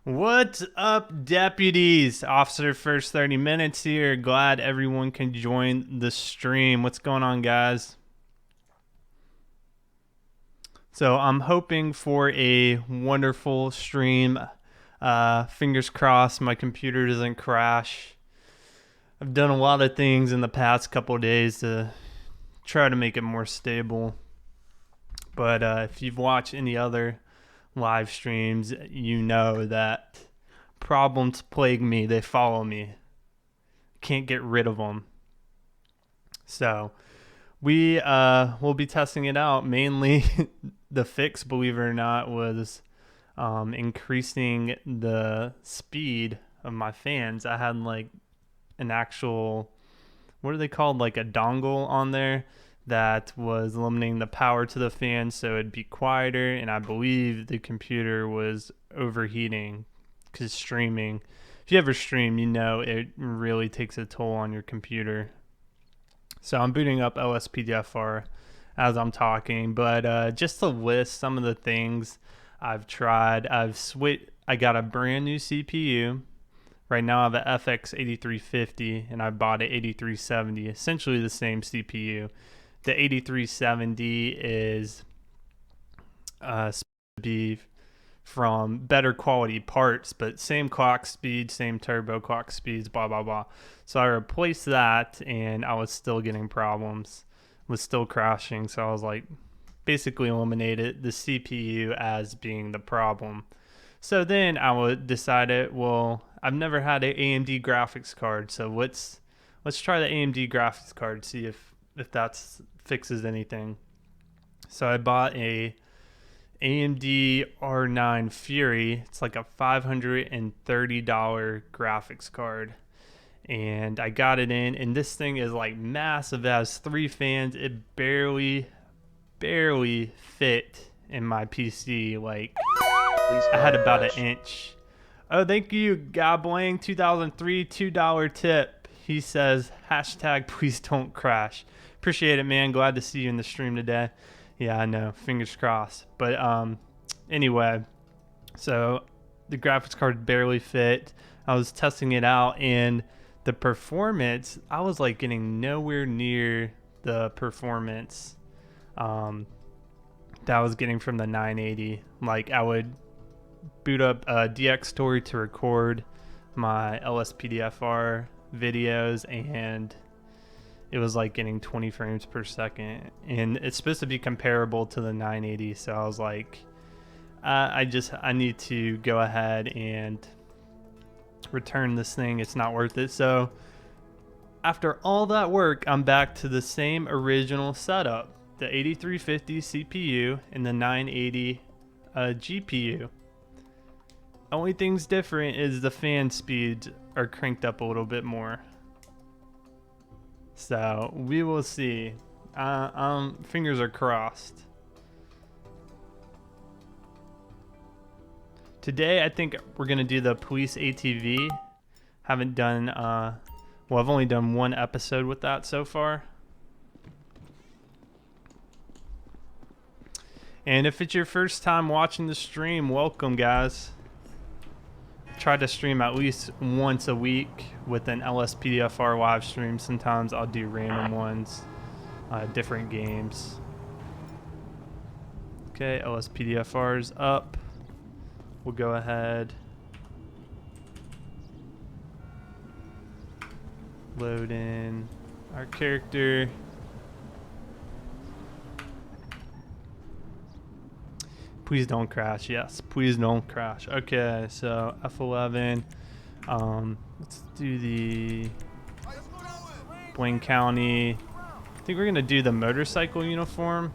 What's up, deputies? Officer First 30 Minutes here. Glad everyone can join the stream. What's going on, guys? So I'm hoping for a wonderful stream. Fingers crossed my computer doesn't crash. I've done a lot of things in the past couple of days to try to make it more stable. But if you've watched any other live streams, you know that problems plague me. They follow me. Can't get rid of them. So we will be testing it out. Mainly the fix, believe it or not, was increasing the speed of my fans. I had like an actual, what are they called, like a dongle on there that was limiting the power to the fan so it'd be quieter, and I believe the computer was overheating because streaming, if you ever stream, you know it really takes a toll on your computer. So I'm booting up LSPDFR as I'm talking, but just to list some of the things I've tried, I got a brand new CPU. Right now I have a FX 8350 and I bought an 8370, essentially the same CPU. The 8370 is supposed to be from better quality parts, but same clock speed, same turbo clock speeds, blah, blah, blah. So I replaced that and I was still getting problems, was still crashing. So I was like, basically eliminated the CPU as being the problem. So then I would decided, well, I've never had an AMD graphics card, so let's try the AMD graphics card, see if that fixes anything. So I bought a AMD R9 Fury. It's like a $530 graphics card, and I got it in, and this thing is like massive. It has 3 fans. It barely fit in my PC. Like, I had about an inch. Oh, thank you, Gablang 2003, $2 tip. He says, hashtag please don't crash. Appreciate it, man. Glad to see you in the stream today. Yeah, I know. Fingers crossed. But anyway, so the graphics card barely fit. I was testing it out, and the performance, I was like getting nowhere near the performance that I was getting from the 980. Like, I would boot up DX Story to record my LSPDFR videos, and it was like getting 20 frames per second, and it's supposed to be comparable to the 980. So I was like, I need to go ahead and return this thing. It's not worth it. So after all that work, I'm back to the same original setup, the 8350 CPU and the 980 GPU. Only thing's different is the fan speeds are cranked up a little bit more. So we will see. Fingers are crossed. Today I think we're gonna do the police ATV. Haven't done well, I've only done one episode with that so far. And if it's your first time watching the stream, welcome, guys. Try to stream at least once a week with an LSPDFR live stream. Sometimes I'll do random ones, different games. Okay, LSPDFR is up. We'll go ahead, load in our character. Please don't crash. Yes, please don't crash. Okay, so F11. Let's do the Blaine County. I think we're gonna do the motorcycle uniform.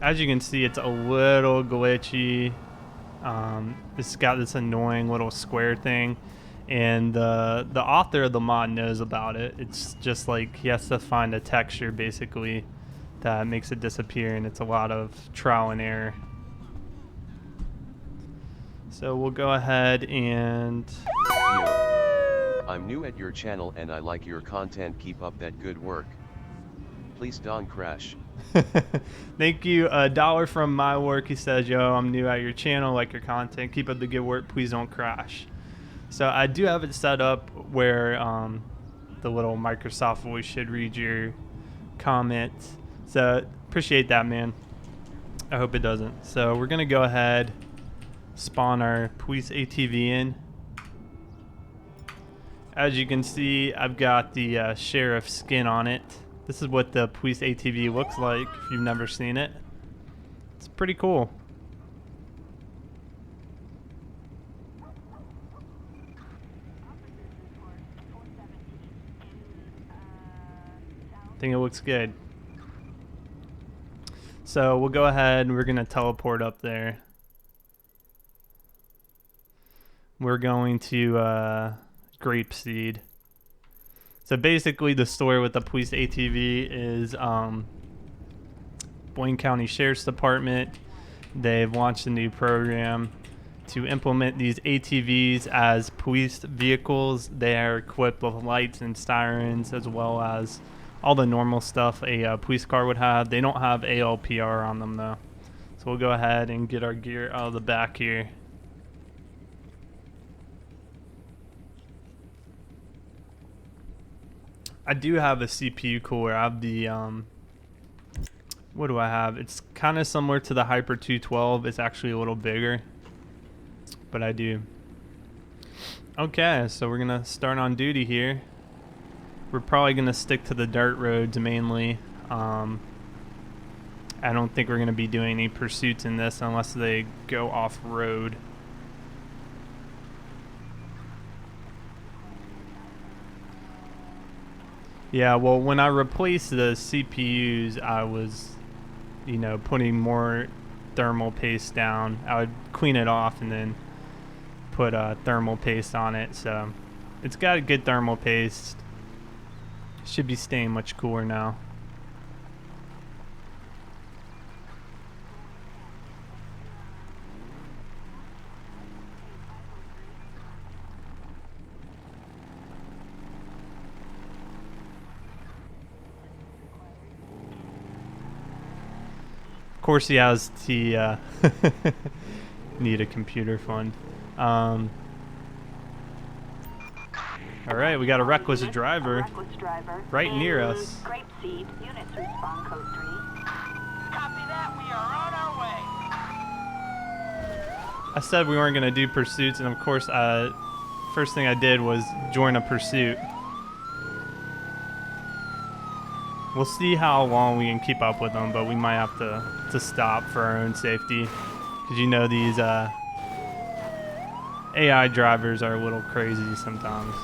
As you can see, it's a little glitchy. It's got this annoying little square thing, and the author of the mod knows about it. It's just like he has to find a texture basically that makes it disappear, and it's a lot of trial and error. So we'll go ahead and... Yo, I'm new at your channel and I like your content. Keep up that good work. Please don't crash. Thank you. $1 from my work. He says, yo, I'm new at your channel, like your content. Keep up the good work. Please don't crash. So I do have it set up where the little Microsoft voice should read your comment. So appreciate that, man. I hope it doesn't. So we're going to go ahead, spawn our police ATV in. As you can see, I've got the sheriff skin on it. This is what the police ATV looks like if you've never seen it. It's pretty cool. I think it looks good. So we'll go ahead and we're going to teleport up there. We're going to Grapeseed. So basically the story with the police ATV is Blaine County Sheriff's Department. They've launched a new program to implement these ATVs as police vehicles. They are equipped with lights and sirens as well as all the normal stuff a police car would have. They don't have ALPR on them though. So we'll go ahead and get our gear out of the back here. I do have a CPU cooler. I have the what do I have? It's kind of similar to the Hyper 212. It's actually a little bigger, but I do. Okay, so we're gonna start on duty here. We're probably gonna stick to the dirt roads mainly. I don't think we're gonna be doing any pursuits in this unless they go off-road. Yeah, well, when I replaced the CPUs, I was, you know, putting more thermal paste down. I would clean it off and then put thermal paste on it. So it's got a good thermal paste. Should be staying much cooler now. Of course, he has the need a computer fund. All right, we got a reckless driver right near us. Grapeseed, units respond code 3. Copy that, we are on our way. I said we weren't gonna do pursuits, and of course, first thing I did was join a pursuit. We'll see how long we can keep up with them, but we might have to stop for our own safety, because you know these AI drivers are a little crazy sometimes.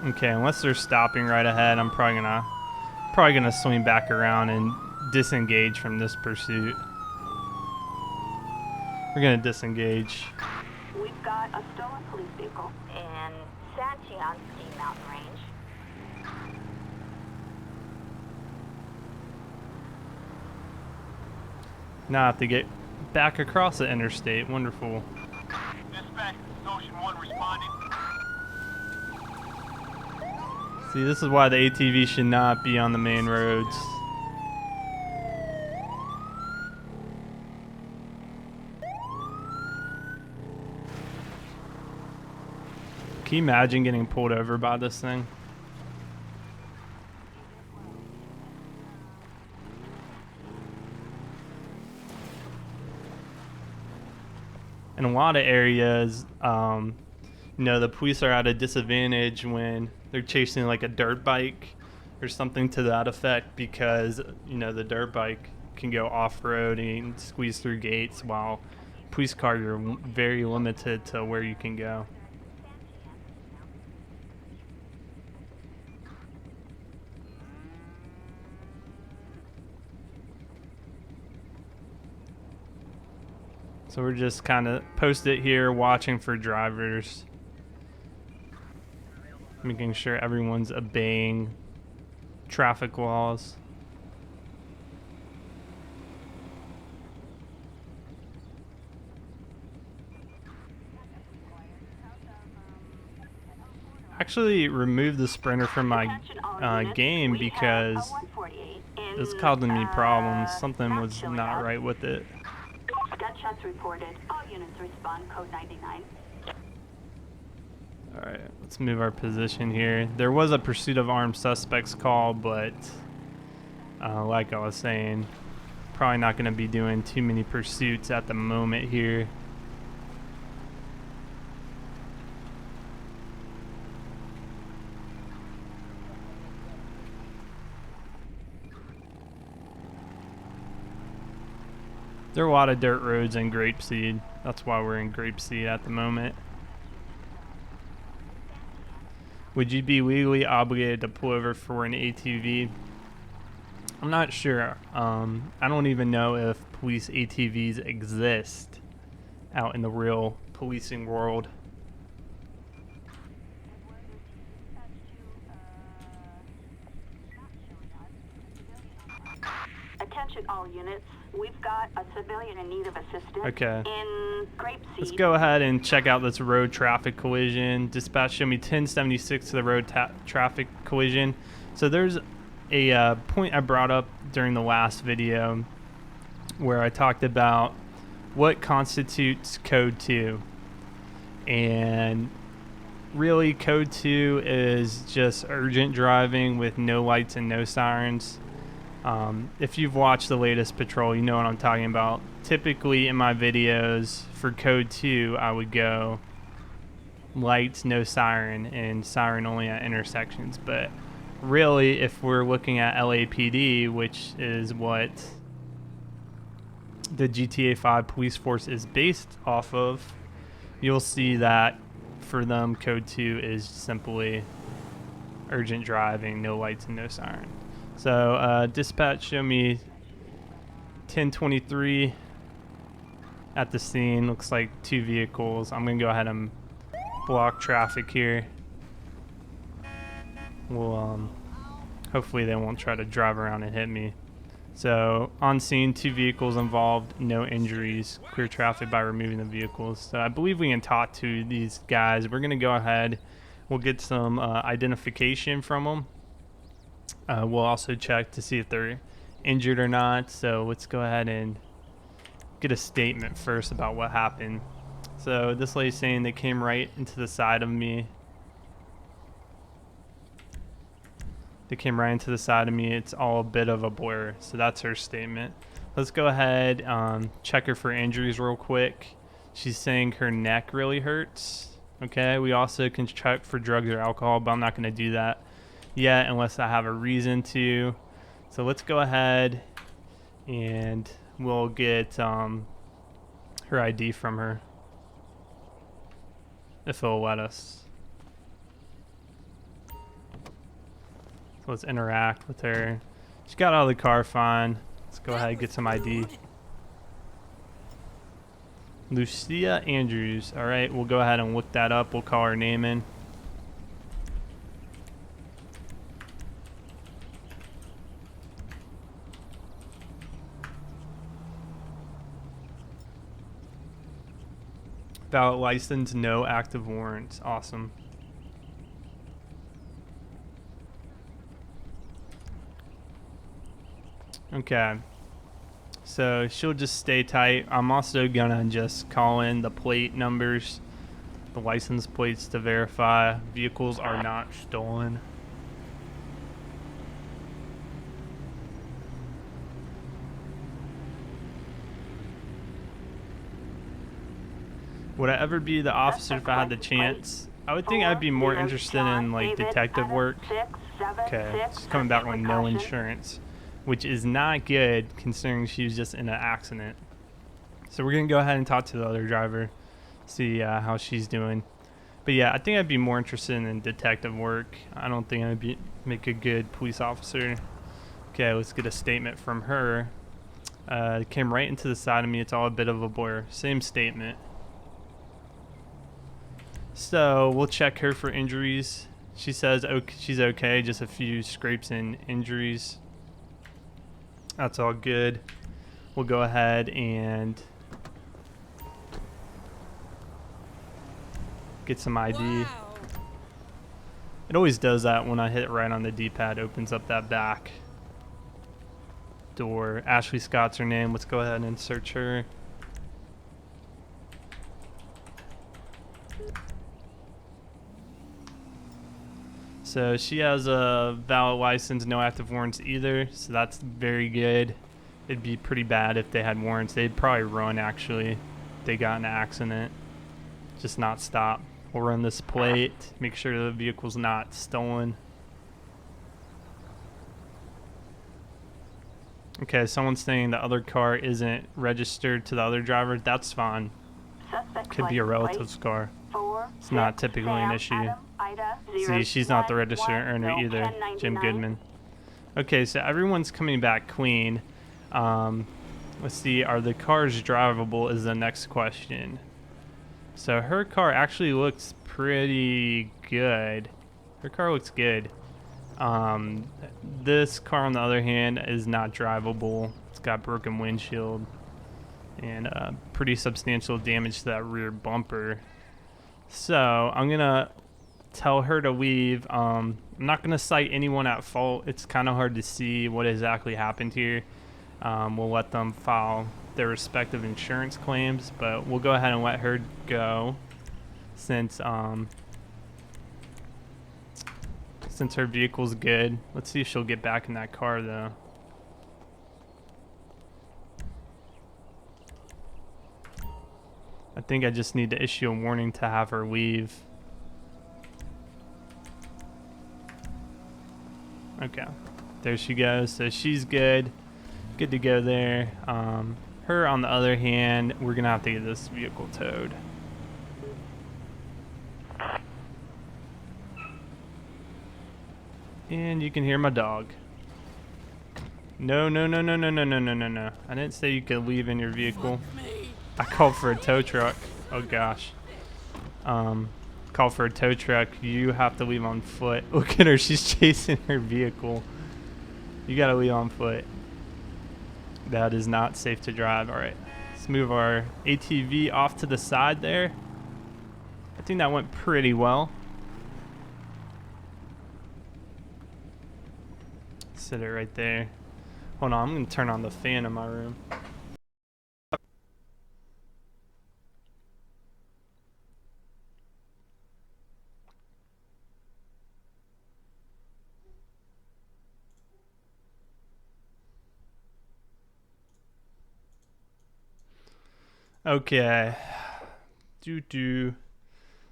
Okay, unless they're stopping right ahead, I'm probably gonna swing back around and disengage from this pursuit. We're gonna disengage. We've got a stolen police vehicle in Sancheon Ski Mountain Range. Now I have to get back across the interstate. Wonderful. Dispatch, Ocean 1 responding. See, this is why the ATV should not be on the main roads. Can you imagine getting pulled over by this thing? In a lot of areas, you know, the police are at a disadvantage when they're chasing like a dirt bike or something to that effect, because, you know, the dirt bike can go off-road and squeeze through gates, while police car, you're very limited to where you can go. So we're just kind of posted here watching for drivers, making sure everyone's obeying traffic laws. actually removed the Sprinter from my game because it's causing me problems. Something was not right with it. Gunshots reported. All units respond. Code 99. Alright, let's move our position here. There was a pursuit of armed suspects call, but like I was saying, probably not going to be doing too many pursuits at the moment here. There are a lot of dirt roads in Grapeseed. That's why we're in Grapeseed at the moment. Would you be legally obligated to pull over for an ATV? I'm not sure. I don't even know if police ATVs exist out in the real policing world. Attention all units. We've got a civilian in need of assistance. Okay. In Grapeseed. Let's go ahead and check out this road traffic collision. Dispatch show me 1076 to the road traffic collision. So there's a point I brought up during the last video where I talked about what constitutes code 2. And really code 2 is just urgent driving with no lights and no sirens. If you've watched the latest patrol, you know what I'm talking about. Typically in my videos for code 2, I would go lights, no siren, and siren only at intersections. But really, if we're looking at LAPD, which is what the GTA 5 police force is based off of, you'll see that for them, code 2 is simply urgent driving, no lights and no siren. So dispatch show me 1023 at the scene. Looks like 2 vehicles. I'm gonna go ahead and block traffic here. We'll hopefully they won't try to drive around and hit me. So on scene, 2 vehicles involved, no injuries. Clear traffic by removing the vehicles. So I believe we can talk to these guys. We're gonna go ahead. We'll get some identification from them. We'll also check to see if they're injured or not. So let's go ahead and get a statement first about what happened. So this lady's saying they came right into the side of me. They came right into the side of me. It's all a bit of a blur. So that's her statement. Let's go ahead, check her for injuries real quick. She's saying her neck really hurts. Okay, we also can check for drugs or alcohol, but I'm not going to do that yet unless I have a reason to. So let's go ahead and we'll get her ID from her if it'll let us. So let's interact with her. She got out of the car fine. Let's go ahead and get some ID. Lucia Andrews. All right, we'll go ahead and look that up. We'll call her name in. Valid license, no active warrants. Awesome. Okay. So she'll just stay tight. I'm also gonna just call in the plate numbers, the license plates to verify vehicles are not stolen. Would I ever be the officer if I had the chance? I would think I'd be more interested in like detective work. Okay, she's coming back with no insurance, which is not good considering she was just in an accident. So we're gonna go ahead and talk to the other driver, see how she's doing. But yeah, I think I'd be more interested in detective work. I don't think I'd make a good police officer. Okay, let's get a statement from her. Came right into the side of me. It's all a bit of a blur. Same statement. So we'll check her for injuries. She says she's okay, just a few scrapes and injuries. That's all good. We'll go ahead and get some ID. It always does that when I hit right on the D-pad, opens up that back door. Ashley Scott's her name. Let's go ahead and search her. So she has a valid license, no active warrants either, so that's very good. It'd be pretty bad if they had warrants. They'd probably run, actually, if they got in an accident. Just not stop. We'll run this plate, make sure the vehicle's not stolen. Okay, someone's saying the other car isn't registered to the other driver. That's fine. Suspect Could be a license relative's plate car. 4, It's not typically an Sam, issue. Adam, Ida, See, she's not the registered 0110 owner either. 1099. Jim Goodman. Okay, so everyone's coming back clean. Let's see, are the cars drivable is the next question. So her car actually looks pretty good. Her car looks good. This car, on the other hand, is not drivable. It's got broken windshield and pretty substantial damage to that rear bumper. So I'm gonna tell her to leave. I'm not gonna cite anyone at fault. It's kind of hard to see what exactly happened here. We'll let them file their respective insurance claims, but we'll go ahead and let her go since her vehicle's good. Let's see if she'll get back in that car though. I think I just need to issue a warning to have her leave. Okay, there she goes. So she's good to go there. Her, on the other hand, we're gonna have to get this vehicle towed. And you can hear my dog. No, no, no, no, no, no, no, no, no, no. I didn't say you could leave in your vehicle. I called for a tow truck. Oh gosh. Call for a tow truck. You have to leave on foot. Look at her, she's chasing her vehicle. You gotta leave on foot. That is not safe to drive. Alright, let's move our ATV off to the side there. I think that went pretty well. Sit it right there. Hold on, I'm gonna turn on the fan in my room. Okay.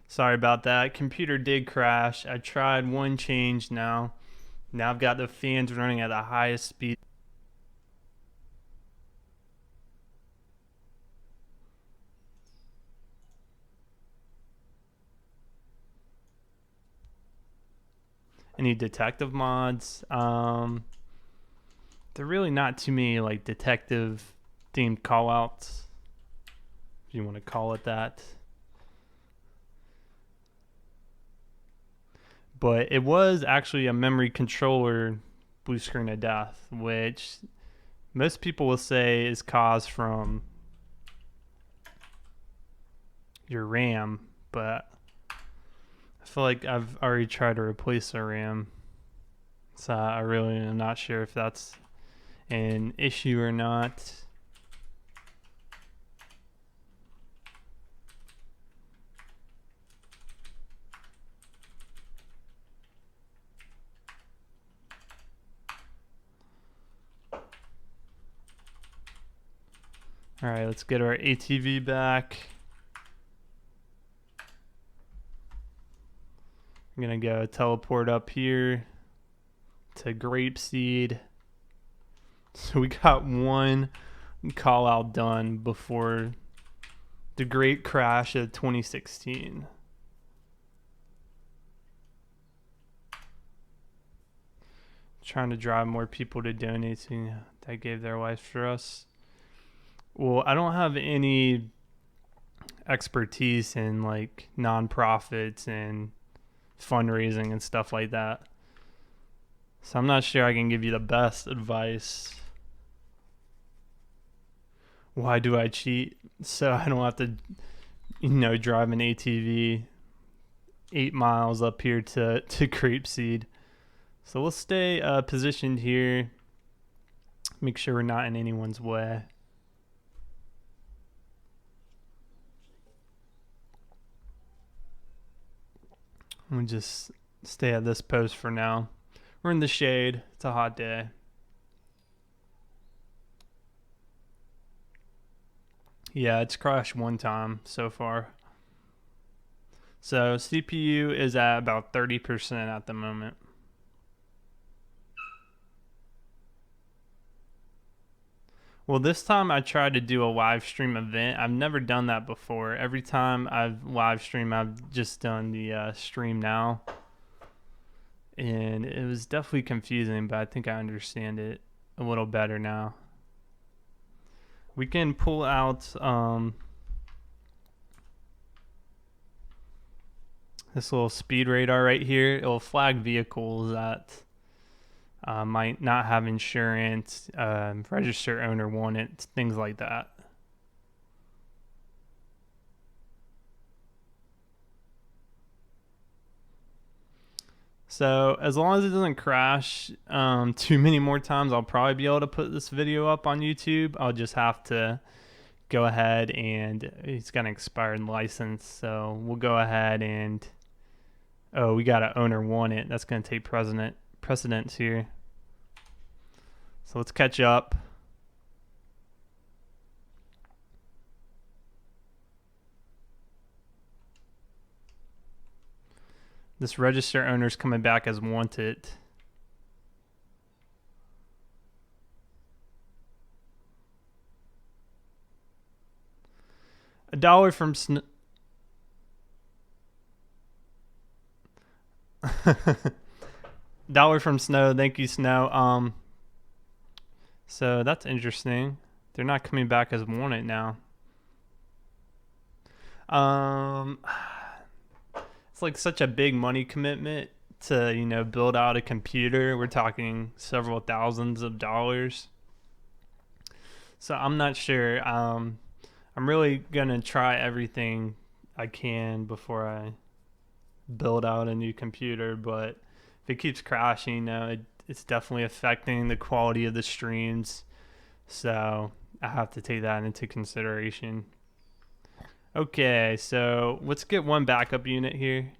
Sorry about that. Computer did crash. I tried one change now. Now I've got the fans running at the highest speed. Any detective mods? They're really not too many like detective themed callouts, if you want to call it that. But it was actually a memory controller blue screen of death, which most people will say is caused from your RAM, but I feel like I've already tried to replace the RAM, so I really am not sure if that's an issue or not. All right, let's get our ATV back. I'm gonna go teleport up here to Grapeseed. So we got one call out done before the great crash of 2016. Trying to drive more people to donating that gave their life for us. Well, I don't have any expertise in like nonprofits and fundraising and stuff like that, so I'm not sure I can give you the best advice. Why do I cheat? So I don't have to, drive an ATV 8 miles up here to Grapeseed. So we'll stay positioned here. Make sure we're not in anyone's way. We'll just stay at this post for now. We're in the shade. It's a hot day. Yeah, it's crashed one time so far. So CPU is at about 30% at the moment. Well, this time I tried to do a live stream event. I've never done that before. Every time I've live streamed, I've just done the stream now. And it was definitely confusing, but I think I understand it a little better now. We can pull out this little speed radar right here. It'll flag vehicles that might not have insurance, register owner wanted, things like that. So as long as it doesn't crash too many more times, I'll probably be able to put this video up on YouTube. I'll just have to go ahead and it's got an expired license, so we'll go ahead and we got an owner wanted. That's going to take precedence here. So let's catch up. This register owner's coming back as wanted. $1 from $1 from Snow. Thank you, Snow. So that's interesting. They're not coming back as wanted now. It's like such a big money commitment to, you know, build out a computer. We're talking several thousands of dollars. So I'm not sure. I'm really gonna try everything I can before I build out a new computer, but if it keeps crashing, you know, it's definitely affecting the quality of the streams. So I have to take that into consideration. Okay, so let's get one backup unit here.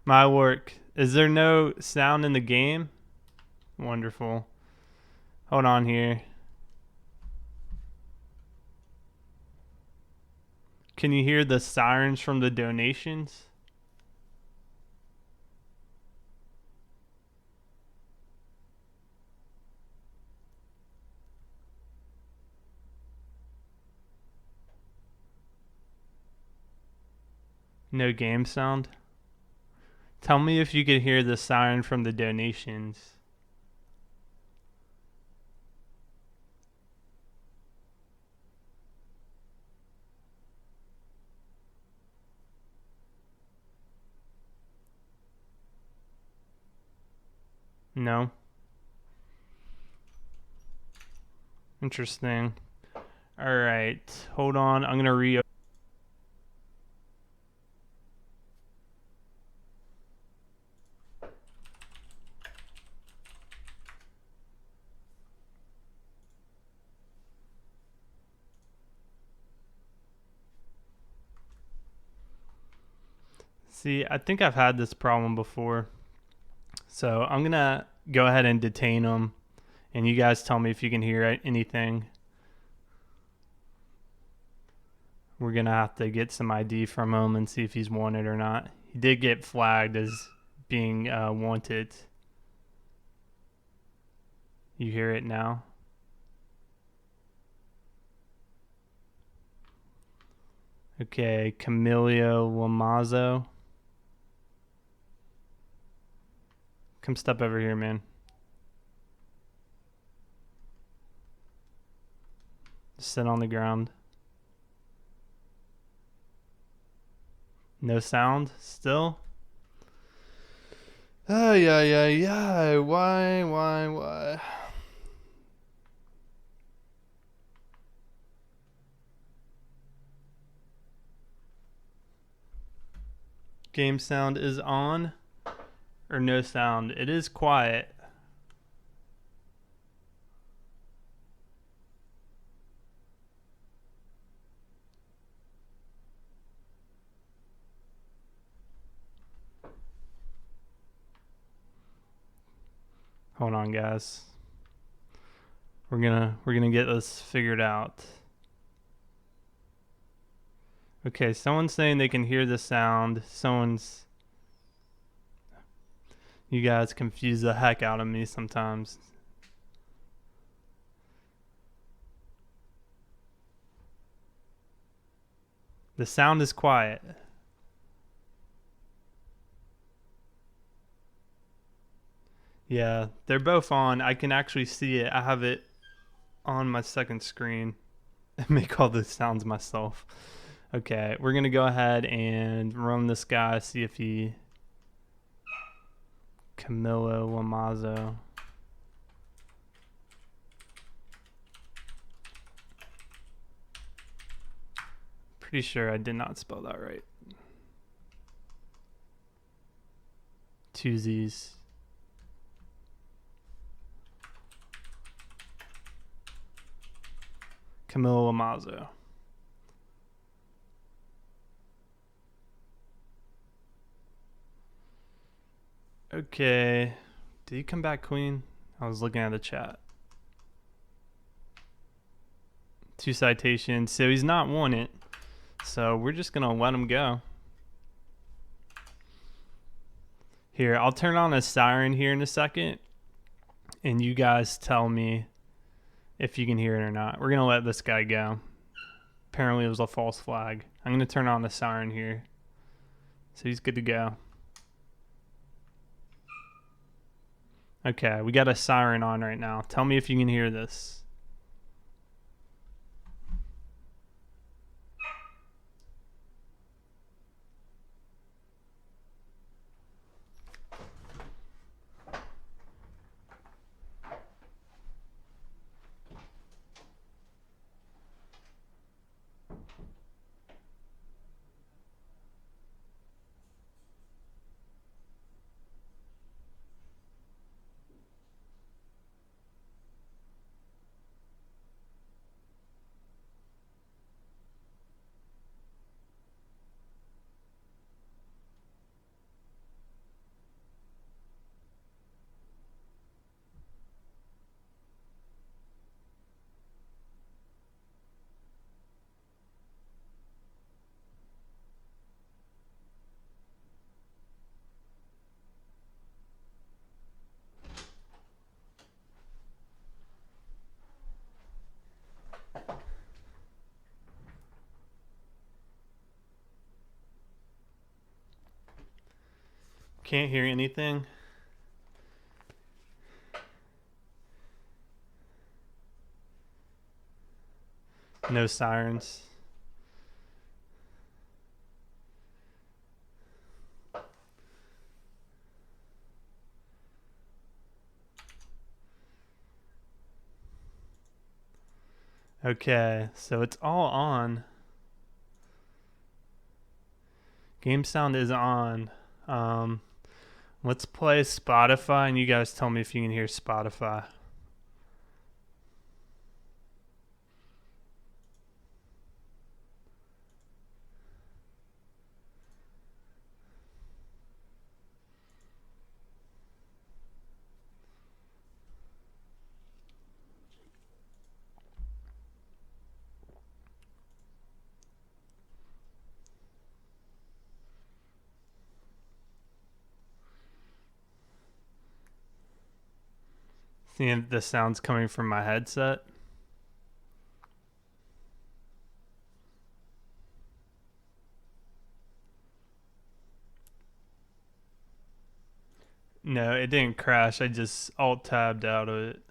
My work. Is there no sound in the game? Wonderful. Hold on here. Can you hear the sirens from the donations? No game sound? Tell me if you could hear the siren from the donations. No. Interesting. All right, hold on. I'm gonna re. See, I think I've had this problem before. So I'm gonna go ahead and detain him, and you guys tell me if you can hear anything. We're gonna have to get some ID from him and see if he's wanted or not. He did get flagged as being wanted. You hear it now? Okay, Camilio Lamazo. Come step over here, man. Sit on the ground. No sound still? Oh, yeah. Why? Game sound is on or no sound? It is quiet. Hold on, guys. We're gonna get this figured out. Okay, someone's saying they can hear the sound. You guys confuse the heck out of me sometimes. The sound is quiet. Yeah, they're both on. I can actually see it. I have it on my second screen. I make all the sounds myself. Okay, we're gonna go ahead and run this guy, see if he... Camilo Lamazo. Pretty sure I did not spell that right. Two Z's. Camilo Lamazo. Okay. Did he come back clean? I was looking at the chat. 2 citations. So he's not wanted. So we're just going to let him go. Here, I'll turn on a siren here in a second. And you guys tell me if you can hear it or not. We're going to let this guy go. Apparently it was a false flag. I'm going to turn on the siren here. So he's good to go. Okay, we got a siren on right now. Tell me if you can hear this. Can't hear anything. No sirens. Okay, so it's all on. Game sound is on. Let's play Spotify, and you guys tell me if you can hear Spotify. Seeing the sounds coming from my headset. No, it didn't crash. I just alt-tabbed out of it.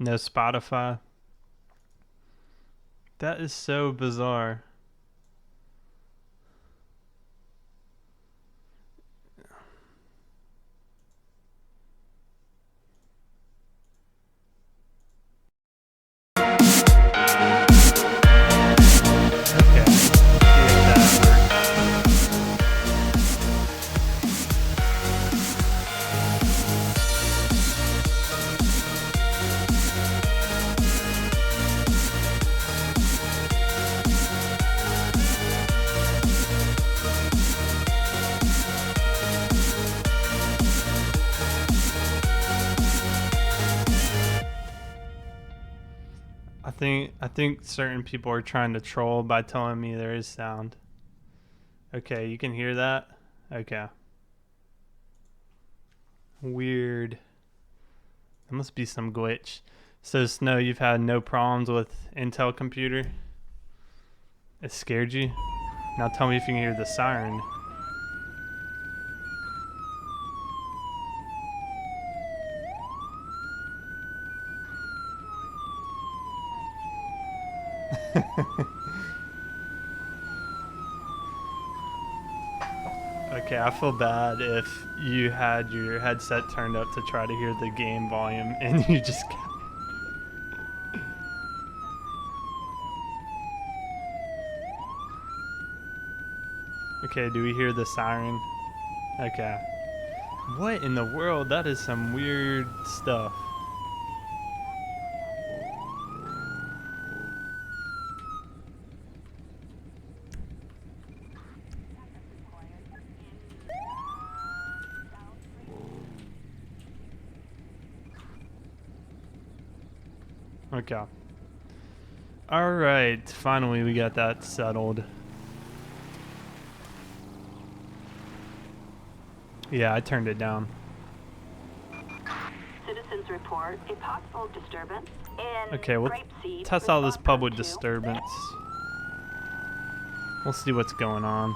No Spotify. That is so bizarre. Okay. See if that works. I think certain people are trying to troll by telling me there is sound. Okay, you can hear that? Okay. Weird. There must be some glitch. So Snow, you've had no problems with Intel computer? It scared you? Now tell me if you can hear the siren. Okay, I feel bad if you had your headset turned up to try to hear the game volume and you just got... Okay, do we hear the siren? Okay. What in the world? That is some weird stuff. Okay. Alright, finally we got that settled. Yeah, I turned it down. Citizens report a possible disturbance in Okay, we'll Grapeseed. test out this Response public to- disturbance. We'll see what's going on.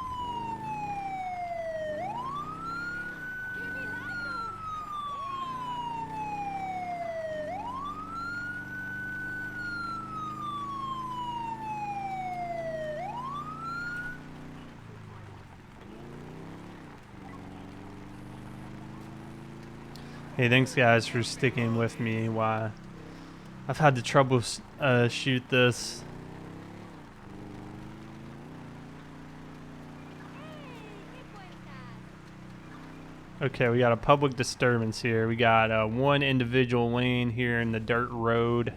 Hey, thanks guys for sticking with me while I've had to troubleshoot this. Okay, we got a public disturbance here. We got one individual lane here in the dirt road.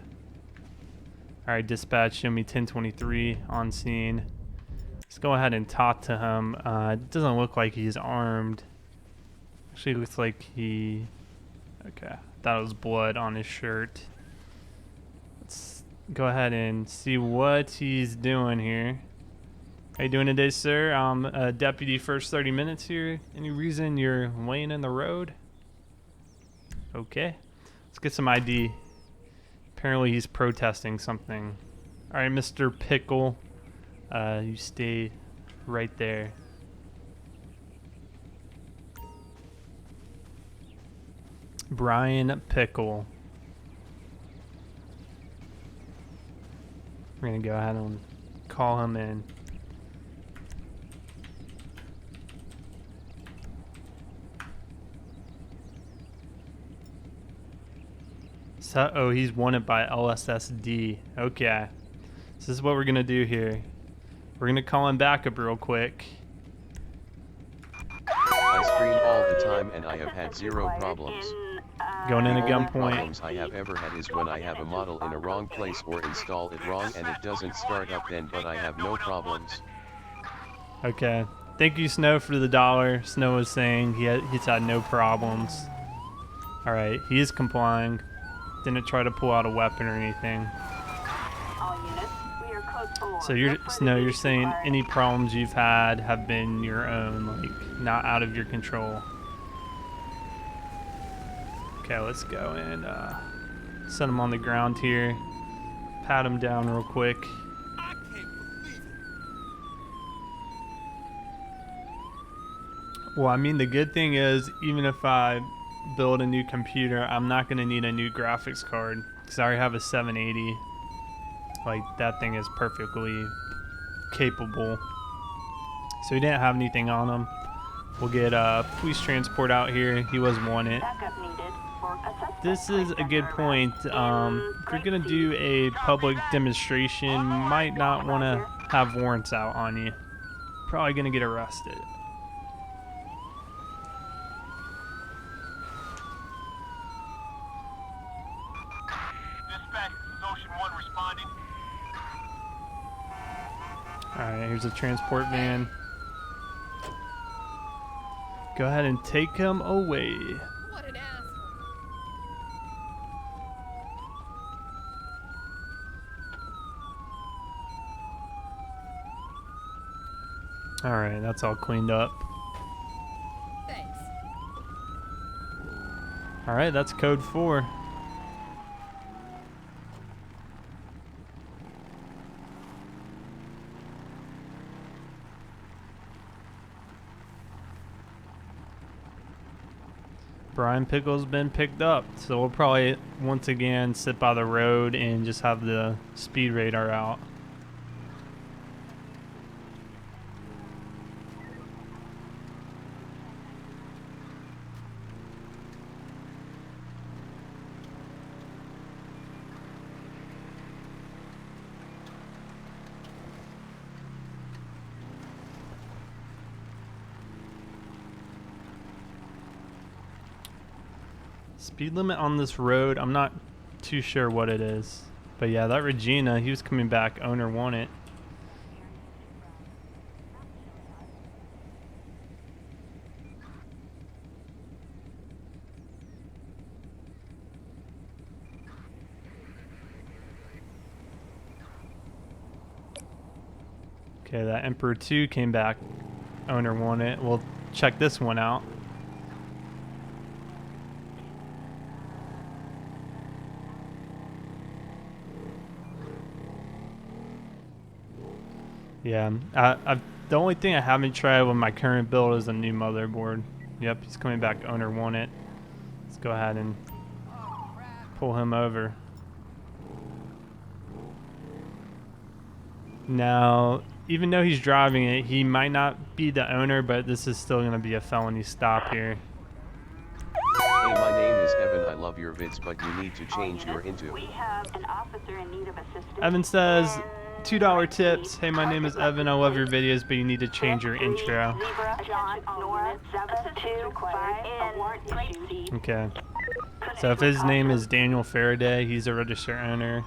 Alright, dispatch, show me 1023 on scene. Let's go ahead and talk to him. It doesn't look like he's armed. Actually looks like he... Okay, thought it was blood on his shirt. Let's go ahead and see what he's doing here. How you doing today, sir? I'm deputy first 30 minutes here. Any reason you're laying in the road? Okay, let's get some ID. Apparently he's protesting something. All right, Mr. Pickle, you stay right there. Brian Pickle. We're gonna go ahead and call him in. So, oh, he's wanted by LSSD. Okay. So this is what we're gonna do here. We're gonna call him back up real quick. I stream all the time and I have had zero problems. Going in The at only gunpoint. problems I have ever had is when I have a model in a wrong place or install it wrong and it doesn't start up then, but I have no problems. Okay. Thank you, Snow, for the $1. Snow was saying he's had no problems. Alright, he is complying. Didn't try to pull out a weapon or anything. All units, we are code 4. So you're Look for Snow, the you're vehicle saying are- any problems you've had have been your own, like not out of your control. Okay, let's go and set him on the ground here. Pat him down real quick. Well, I mean, the good thing is, even if I build a new computer, I'm not going to need a new graphics card. because I already have a 780. Like, that thing is perfectly capable. So he didn't have anything on him. We'll get police transport out here. He was wanted. Backup needed for a suspect This is placed a good under point. arrest If you're gonna do a public demonstration, you might not want to have warrants out on you. Probably gonna get arrested. Dispatch, this is Ocean 1 responding. Alright, here's a transport van. Go ahead and take him away. What an asshole. Alright, that's all cleaned up. Thanks. Alright, that's code 4. Brian Pickle's been picked up, so we'll probably once again sit by the road and just have the speed radar out. Speed limit on this road, I'm not too sure what it is. But yeah, that Regina, he was coming back, owner wanted. Okay, that Emperor 2 came back, owner wanted. We'll check this one out. Yeah, the only thing I haven't tried with my current build is a new motherboard. Yep, he's coming back, owner wanted. Let's go ahead and pull him over. Now, even though he's driving it, he might not be the owner, but this is still going to be a felony stop here. Hey, my name is Evan. I love your vids, but you need to change your into. We have an officer in need of assistance. Evan says, $2 tips. Hey, my name is Evan. I love your videos, but you need to change your intro. Zebra, John, Nora, 725, and Grapeseed. Okay. So if his name is Daniel Faraday, he's a registered owner.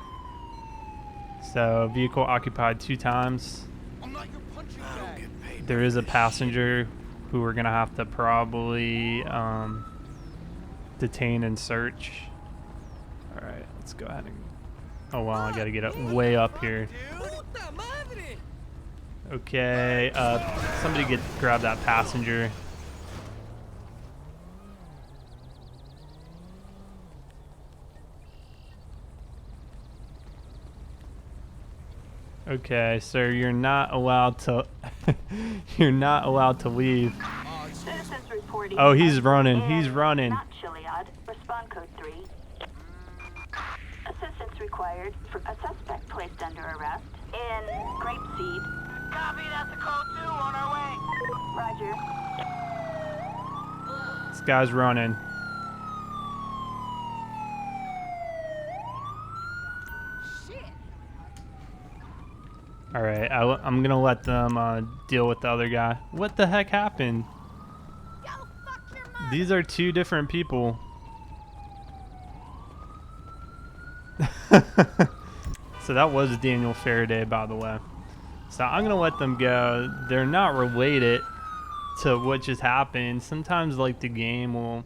So vehicle occupied 2 times. There is a passenger who we're gonna have to probably detain and search. All right, let's go ahead and. Oh wow, I gotta get it way up here. Okay, somebody grab that passenger. Okay, sir, you're not allowed to. You're not allowed to leave. Citizens reporting. Oh, he's running. He's running. Not Chiliad. Respond code 3. Assistance required for a suspect placed under arrest in Grapeseed. Copy, that's a code 2 on our way. Roger. This guy's running. All right, I'm gonna let them deal with the other guy. What the heck happened? These are 2 different people. So that was Daniel Faraday, by the way. So I'm gonna let them go. They're not related to what just happened. Sometimes, like, the game will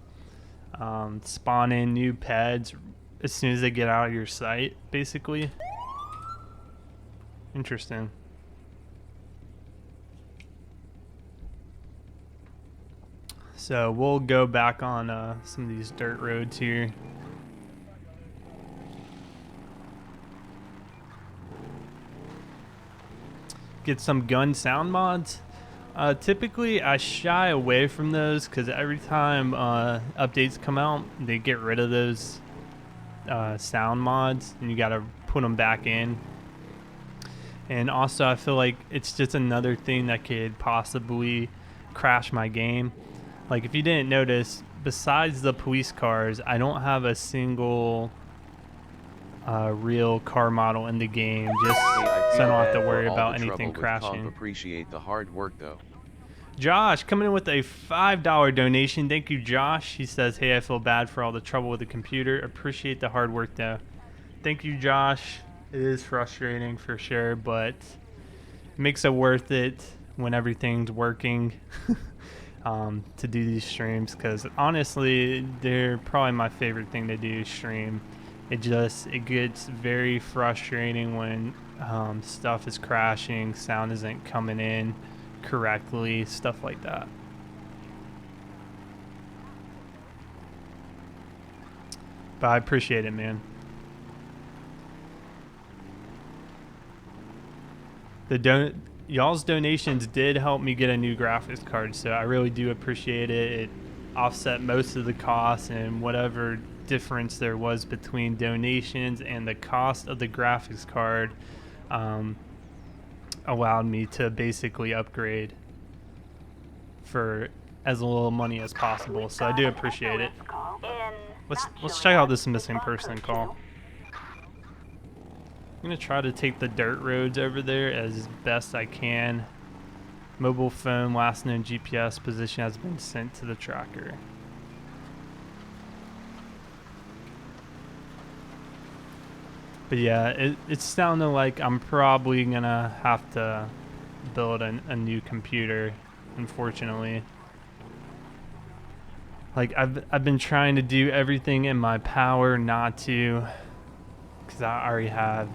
spawn in new pets as soon as they get out of your sight, basically. Interesting. So we'll go back on some of these dirt roads here. Get some gun sound mods. Typically I shy away from those because every time updates come out, they get rid of those sound mods, and you gotta put them back in. And also, I feel like it's just another thing that could possibly crash my game. Like, if you didn't notice, besides the police cars, I don't have a single real car model in the game, just Hey, I so I feel don't have to bad worry for all about the anything trouble with comp. crashing. Appreciate the hard work though. Josh coming in with a $5 donation. Thank you, Josh. He says, hey, I feel bad for all the trouble with the computer. Appreciate the hard work, though. Thank you, Josh. It is frustrating for sure, but it makes it worth it when everything's working to do these streams, because honestly, they're probably my favorite thing to do, stream. It gets very frustrating when stuff is crashing, sound isn't coming in correctly, stuff like that. But I appreciate it, man. Y'all's donations did help me get a new graphics card, so I really do appreciate it. It offset most of the costs, and whatever difference there was between donations and the cost of the graphics card allowed me to basically upgrade for as little money as possible, so I do appreciate it. Let's check out this missing person call. I'm gonna try to take the dirt roads over there as best I can. Mobile phone last known GPS position has been sent to the tracker. But yeah, it's sounding like I'm probably gonna have to build a new computer, unfortunately. Like, I've been trying to do everything in my power not to, because I already have,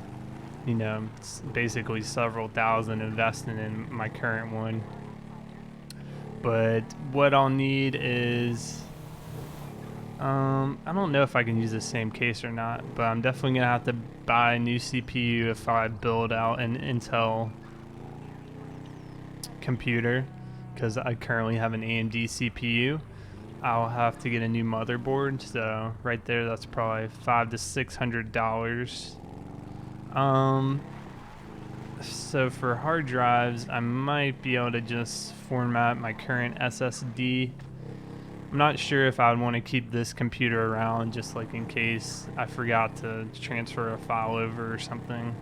you know, basically several thousand invested in my current one. But what I'll need is, I don't know if I can use the same case or not, but I'm definitely gonna have to buy a new CPU if I build out an Intel computer, because I currently have an AMD CPU. I'll have to get a new motherboard, so right there, that's probably $500 to $600. So for hard drives, I might be able to just format my current SSD. I'm not sure if I would want to keep this computer around, just like in case I forgot to transfer a file over or something.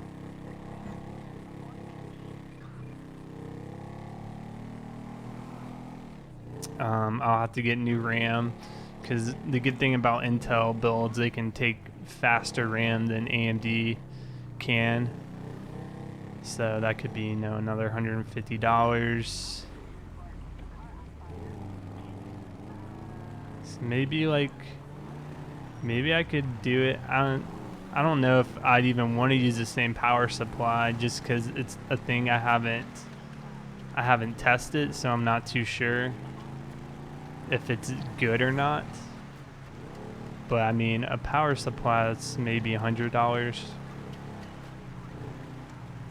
I'll have to get new RAM, because the good thing about Intel builds, they can take faster RAM than AMD can. So that could be, you know, another $150. So maybe I could do it. I don't know if I'd even want to use the same power supply, just because it's a thing I haven't tested, so I'm not too sure if it's good or not. But I mean, a power supply that's maybe $100.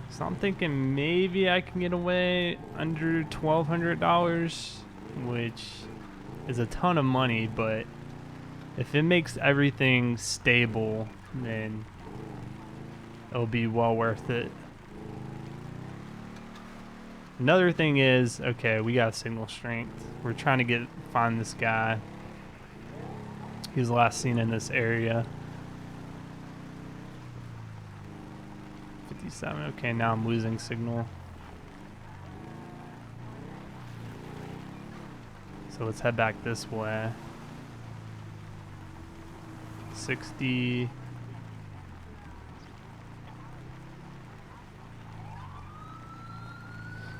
So I'm thinking maybe I can get away under $1,200, which is a ton of money, but if it makes everything stable, then it'll be well worth it. Another thing is, okay, we got signal strength. We're trying to find this guy. He was last seen in this area. 57. Okay, now I'm losing signal. So let's head back this way. 60.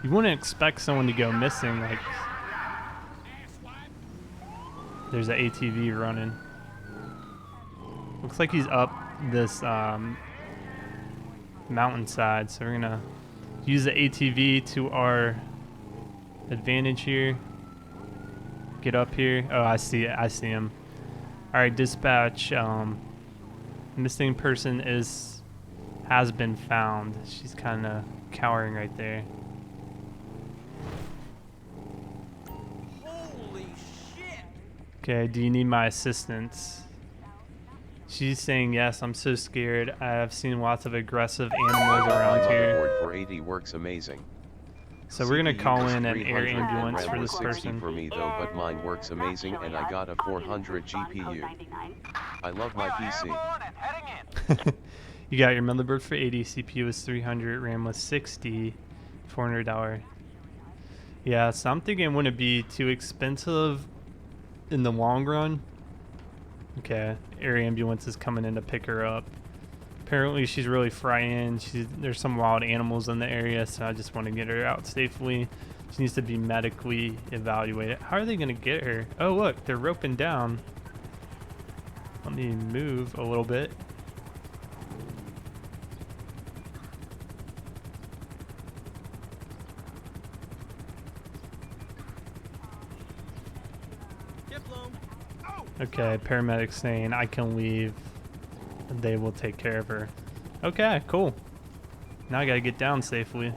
You wouldn't expect someone to go missing, like there's an ATV running. Looks like he's up this mountainside, so we're gonna use the ATV to our advantage here. Get up here. Oh, I see him. Alright, dispatch, missing person has been found. She's kinda cowering right there. Okay, do you need my assistance? She's saying yes. I'm so scared. I've seen lots of aggressive animals My around here. motherboard for 80 works amazing. So we're gonna CPU call is in an air 300 and ambulance for RAM this was 60 person. for me though, but mine works amazing and I got a 400 GPU. I love my PC. You got your motherboard for 80, CPU was 300, RAM was 60, $400. Yeah, so I'm thinking it wouldn't be too expensive in the long run. Okay, air ambulance is coming in to pick her up. Apparently she's really frightened. There's some wild animals in the area, so I just want to get her out safely. She needs to be medically evaluated. How are they going to get her? Oh, look, they're roping down. Let me move a little bit. Okay, paramedics saying I can leave. They will take care of her. Okay, cool. Now I gotta get down safely.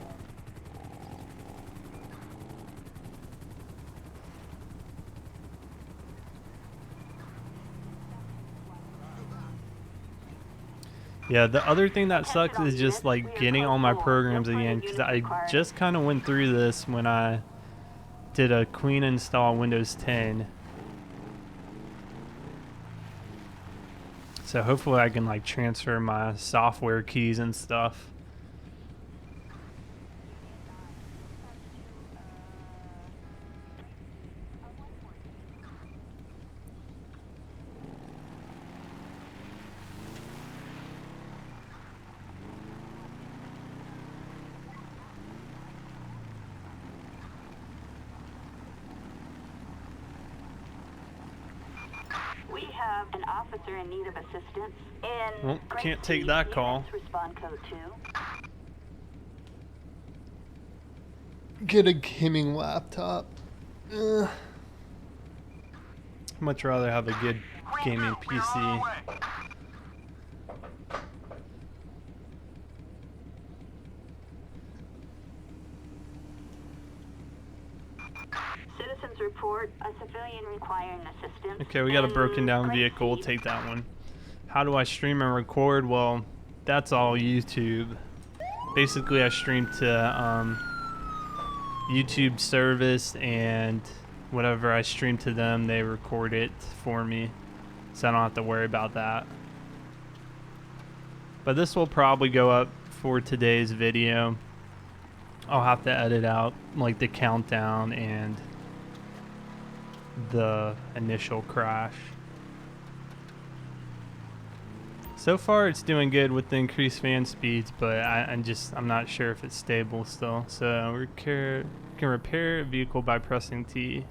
Yeah, the other thing that sucks is just like getting all my programs again, because I just kind of went through this when I did a clean install Windows 10. So hopefully I can like transfer my software keys and stuff. We have an officer in need of assistance in Well, can't take that call. Respond code 2. Get a gaming laptop. Much rather have a good gaming PC. Citizens report a civilian requiring assistance. Okay, we got a in broken down vehicle. We'll Grapeseed. take that one. How do I stream and record? Well, that's all YouTube. Basically, I stream to YouTube service, and whatever I stream to them, they record it for me, so I don't have to worry about that. But this will probably go up for today's video. I'll have to edit out like the countdown and the initial crash. So far it's doing good with the increased fan speeds, but I'm not sure if it's stable still. So we can repair a vehicle by pressing T.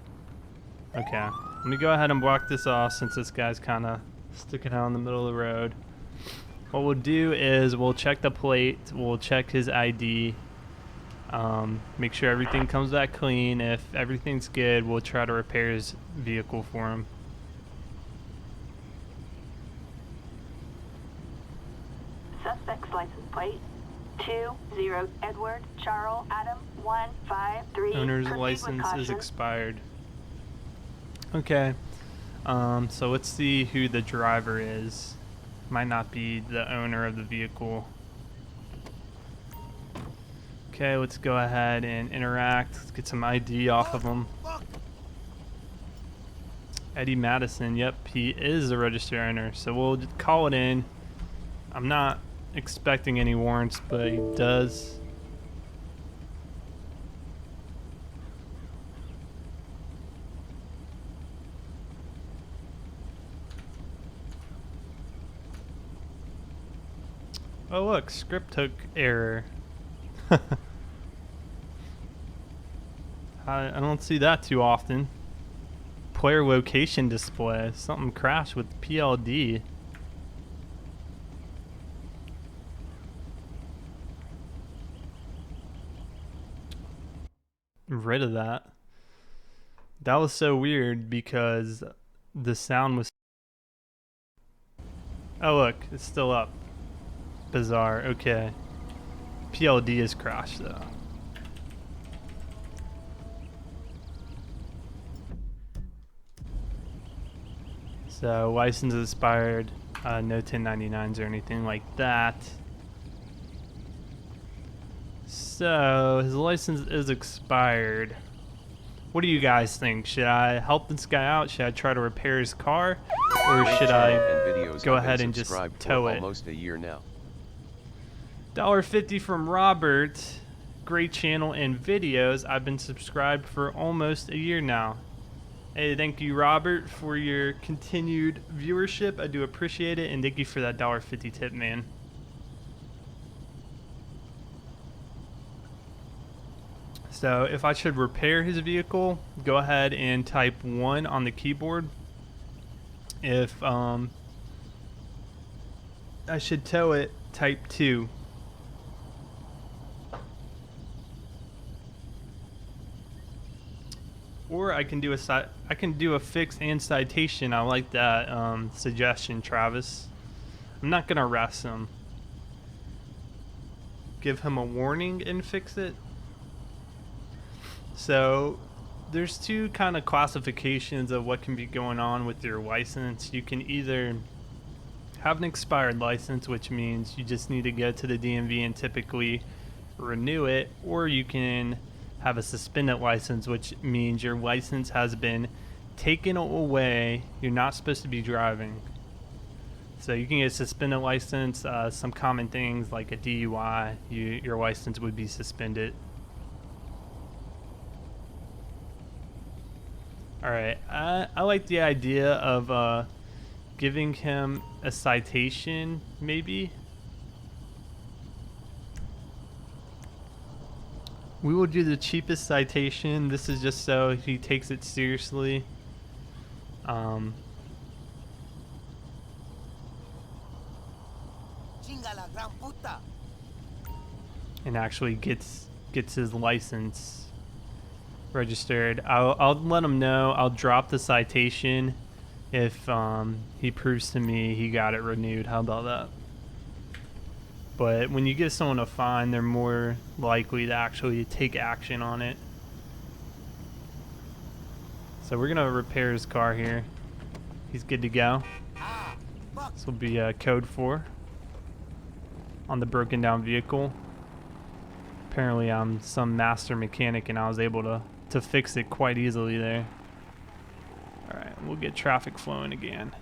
Okay, let me go ahead and block this off since this guy's kind of sticking out in the middle of the road. What we'll do is we'll check the plate, we'll check his ID, make sure everything comes back clean. If everything's good, we'll try to repair his vehicle for him. Suspect's license plate 20 Edward Charles Adam 153. Owner's Proceed with license is caution. expired. Okay, so let's see who the driver is. Might not be the owner of the vehicle. Okay, let's go ahead and interact. Let's get some ID off of him. Eddie Madison, yep, he is the registered owner, so we'll just call it in. I'm not expecting any warrants, but he does. Oh look, script hook error. I don't see that too often. Player location display. Something crashed with PLD. Rid of that. That was so weird because the sound was... Oh look, it's still up. Bizarre. Okay. PLD is crashed though. So license expired. No 1099s or anything like that. So his license is expired. What do you guys think? Should I help this guy out? Should I try to repair his car? Or should I go ahead and just tow it? Almost a year now. $1.50 from Robert. Great channel and videos. I've been subscribed for almost a year now. Hey, thank you, Robert, for your continued viewership. I do appreciate it, and thank you for that $1.50 tip, man. So if I should repair his vehicle, go ahead and type 1 on the keyboard. If I should tow it, type 2. Or I can do a fix and citation. I like that suggestion, Travis. I'm not gonna arrest him. Give him a warning and fix it. So there's two kind of classifications of what can be going on with your license. You can either have an expired license, which means you just need to go to the DMV and typically renew it, or you can have a suspended license, which means your license has been taken away. You're not supposed to be driving. So you can get a suspended license. Some common things like a DUI, your license would be suspended. Alright, I like the idea of giving him a citation, maybe. We will do the cheapest citation. This is just so he takes it seriously. And actually gets his license registered. I'll let him know. I'll drop the citation if he proves to me he got it renewed. How about that? But when you give someone a fine, they're more likely to actually take action on it. So we're gonna repair his car here. He's good to go. This will be code 4 on the broken down vehicle. Apparently I'm some master mechanic and I was able to fix it quite easily there. Alright, we'll get traffic flowing again.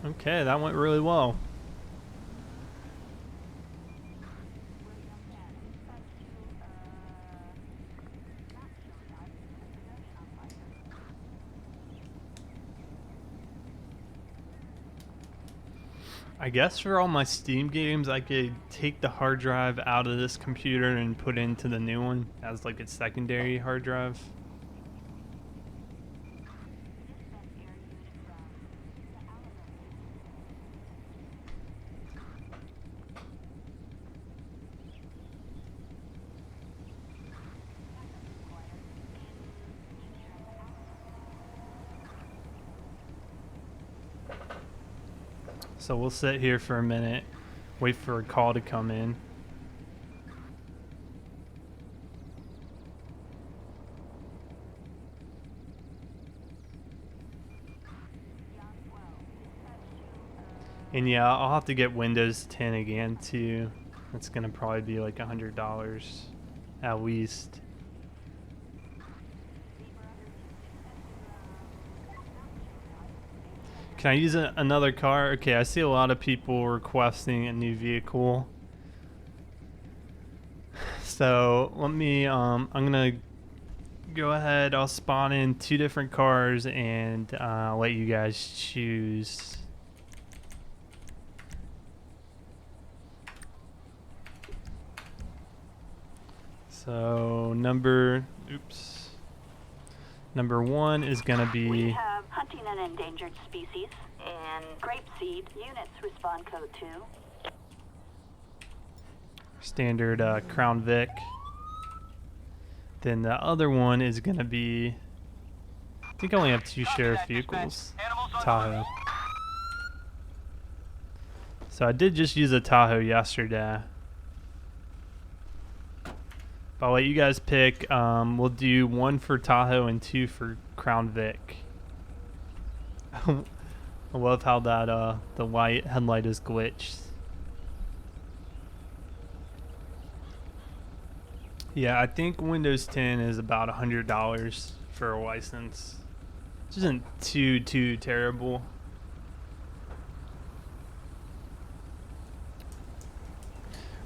Okay, that went really well. I guess for all my Steam games, I could take the hard drive out of this computer and put it into the new one as like its secondary hard drive. So we'll sit here for a minute, wait for a call to come in. And yeah, I'll have to get Windows 10 again too. That's gonna probably be like $100 at least. Can I use another car? Okay, I see a lot of people requesting a new vehicle. So let me, I'm gonna go ahead, I'll spawn in 2 different cars and let you guys choose. So number 1 is gonna be... We have hunting an endangered species, and Grapeseed units respond code 2. Standard Crown Vic. Then the other one is gonna be... I think I only have 2 sheriff vehicles. Tahoe. So I did just use a Tahoe yesterday. But I'll let you guys pick. We'll do 1 for Tahoe and 2 for Crown Vic. I love how that the white headlight is glitched. Yeah, I think Windows 10 is about $100 for a license. Which isn't too terrible.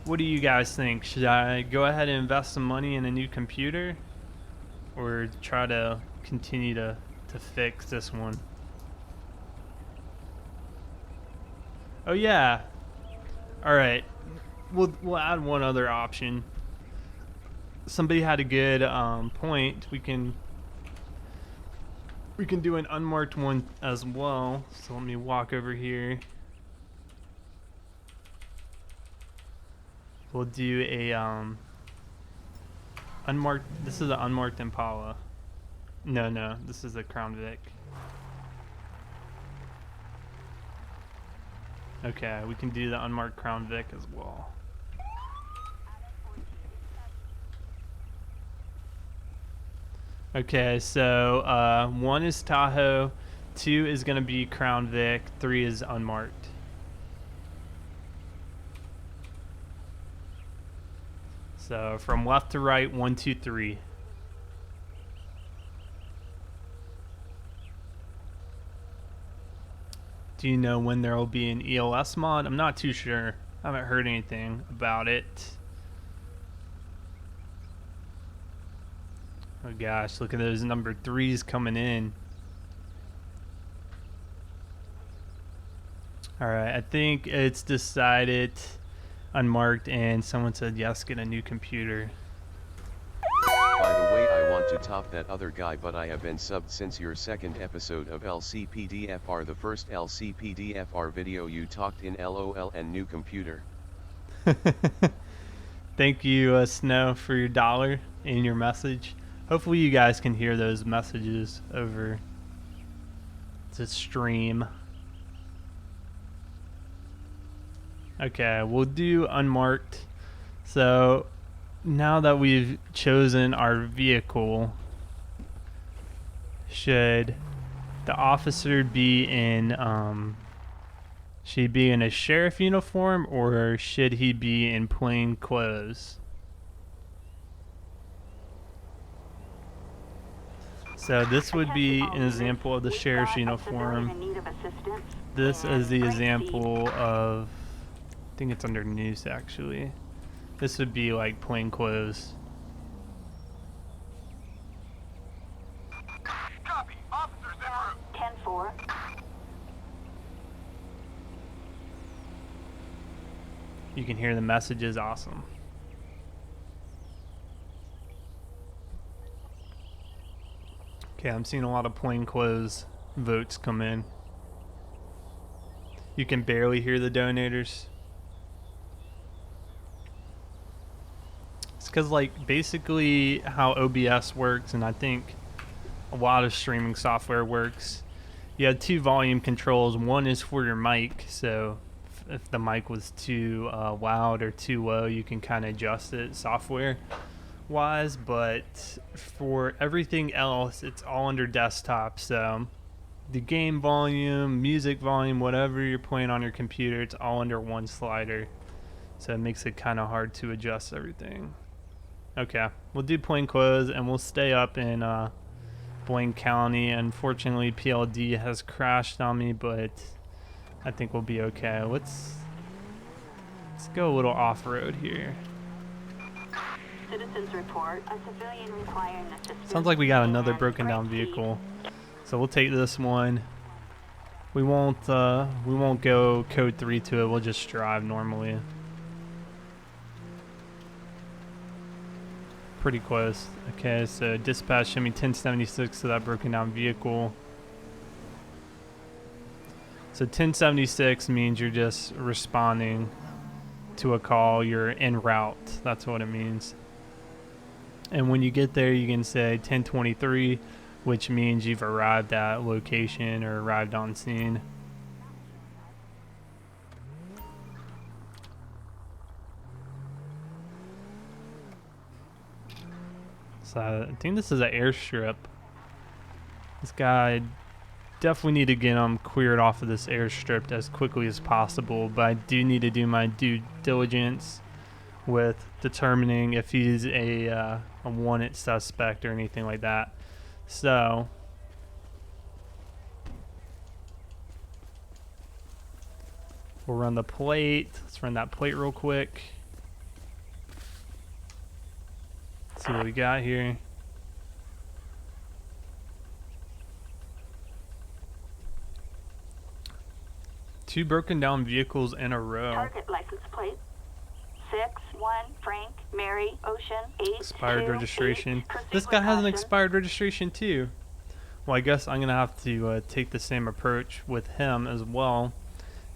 What do you guys think? Should I go ahead and invest some money in a new computer, or try to continue to fix this one? Oh yeah. All right. We'll add one other option. Somebody had a good point. We can do an unmarked one as well. So let me walk over here. We'll do a unmarked. This is an unmarked Impala. No, this is a Crown Vic. Okay, we can do the unmarked Crown Vic as well. Okay, so 1 is Tahoe, 2 is going to be Crown Vic, 3 is unmarked. So from left to right, 1, 2, 3. Do you know when there will be an ELS mod? I'm not too sure. I haven't heard anything about it. Oh gosh, look at those number 3s coming in. Alright, I think it's decided unmarked, and someone said yes, get a new computer. By the way, I want to top that other guy, but I have been subbed since your second episode of LCPDFR, the first LCPDFR video you talked in LOL and new computer. Thank you, Snow, for your $1 in your message. Hopefully you guys can hear those messages over the stream. Okay, we'll do unmarked. So now that we've chosen our vehicle, should the officer be in should he be in a sheriff uniform, or should he be in plain clothes? So this would be an example of the sheriff's uniform. This is the example of, I think it's under news actually. This would be like plain clothes. Copy. Officers en route. 10-4. You can hear the messages. Awesome. Okay, I'm seeing a lot of plainclothes votes come in. You can barely hear the donators. It's because, like, basically how OBS works, and I think a lot of streaming software works, you have 2 volume controls. One is for your mic, so if the mic was too loud or too low, you can kind of adjust it software wise, but for everything else, it's all under desktop. So the game volume, music volume, whatever you're playing on your computer, it's all under one slider, so it makes it kind of hard to adjust everything. Okay, we'll do plain clothes, and we'll stay up in Blaine County. Unfortunately, PLD has crashed on me, but I think we'll be okay. Let's go a little off-road here. Citizens report a civilian requiring assistance. Sounds like we got another broken down vehicle, so we'll take this one. We won't go code 3 to it. We'll just drive normally. Pretty close. Okay, so dispatch show me 1076 to that broken down vehicle. So 1076 means you're just responding to a call. You're en route. That's what it means. And when you get there, you can say 1023, which means you've arrived at location or arrived on scene. So I think this is an airstrip. This guy, definitely need to get him cleared off of this airstrip as quickly as possible, but I do need to do my due diligence with determining if he's a wanted suspect or anything like that. So we'll run the plate. Let's run that plate real quick. Let's see what we got here. Two broken down vehicles in a row. Target license plate 6-1 Frank Mary Ocean 8. Expired registration. This guy has an expired registration too. Well, I guess I'm gonna have to take the same approach with him as well.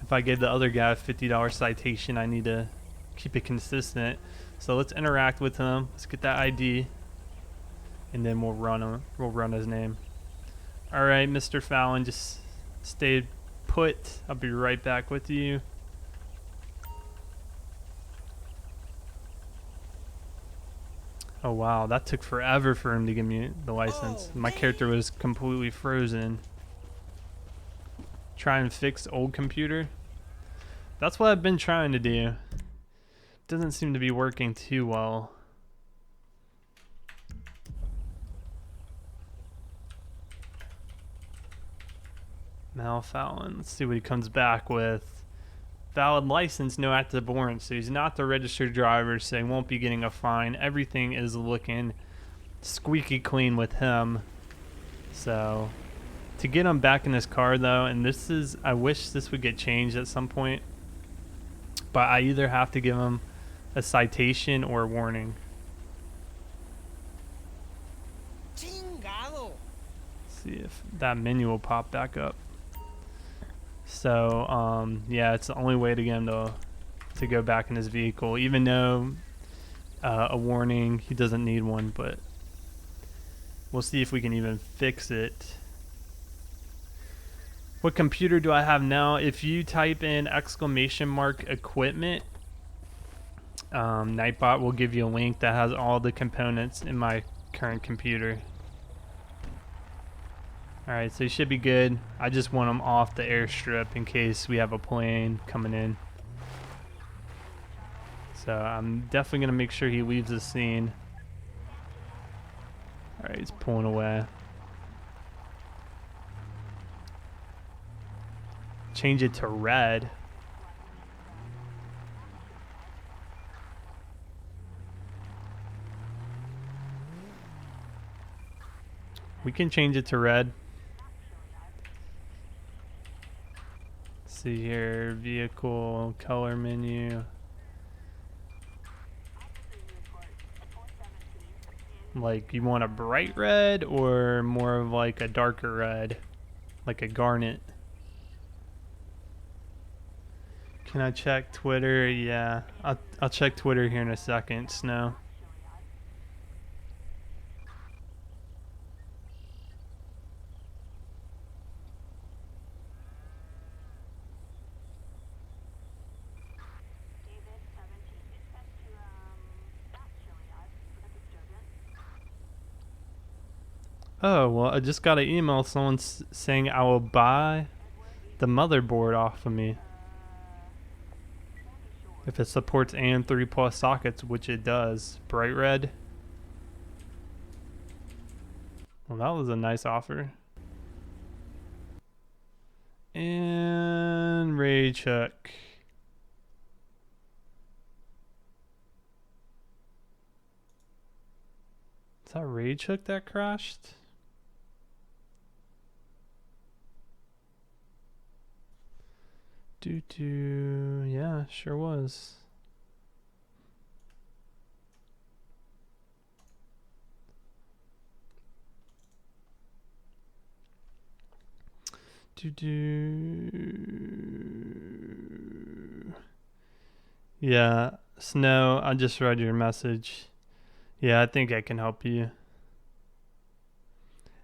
If I gave the other guy a $50 citation, I need to keep it consistent. So let's interact with him. Let's get that ID, and then we'll run him. We'll run his name. All right, Mr. Fallon, just stay put. I'll be right back with you. Oh wow, that took forever for him to give me the license. My character was completely frozen. Try and fix old computer. That's what I've been trying to do. Doesn't seem to be working too well. Mal Fallon. Let's see what he comes back with. Valid license, no active warrant. So he's not the registered driver, so he won't be getting a fine. Everything is looking squeaky clean with him. So to get him back in his car though, and this is, I wish this would get changed at some point, but I either have to give him a citation or a warning. Chingado. See if that menu will pop back up. So yeah, it's the only way to get him to go back in his vehicle, even though a warning, he doesn't need one, but we'll see if we can even fix it. What computer do I have now? If you type in !equipment, Nightbot will give you a link that has all the components in my current computer. Alright, so you should be good. I just want them off the airstrip in case we have a plane coming in. So I'm definitely going to make sure he leaves the scene. Alright, he's pulling away. Change it to red. We can change it to red. See here, vehicle, color menu. Like, you want a bright red or more of like a darker red, like a garnet? Can I check Twitter? Yeah, I'll check Twitter here in a second. Snow. Oh, well, I just got an email. Someone's saying I will buy the motherboard off of me if it supports AM3+ sockets, which it does. Bright red. Well, that was a nice offer. And Rage Hook. Is that Rage Hook that crashed? Yeah, sure was. Yeah, Snow, I just read your message. Yeah, I think I can help you.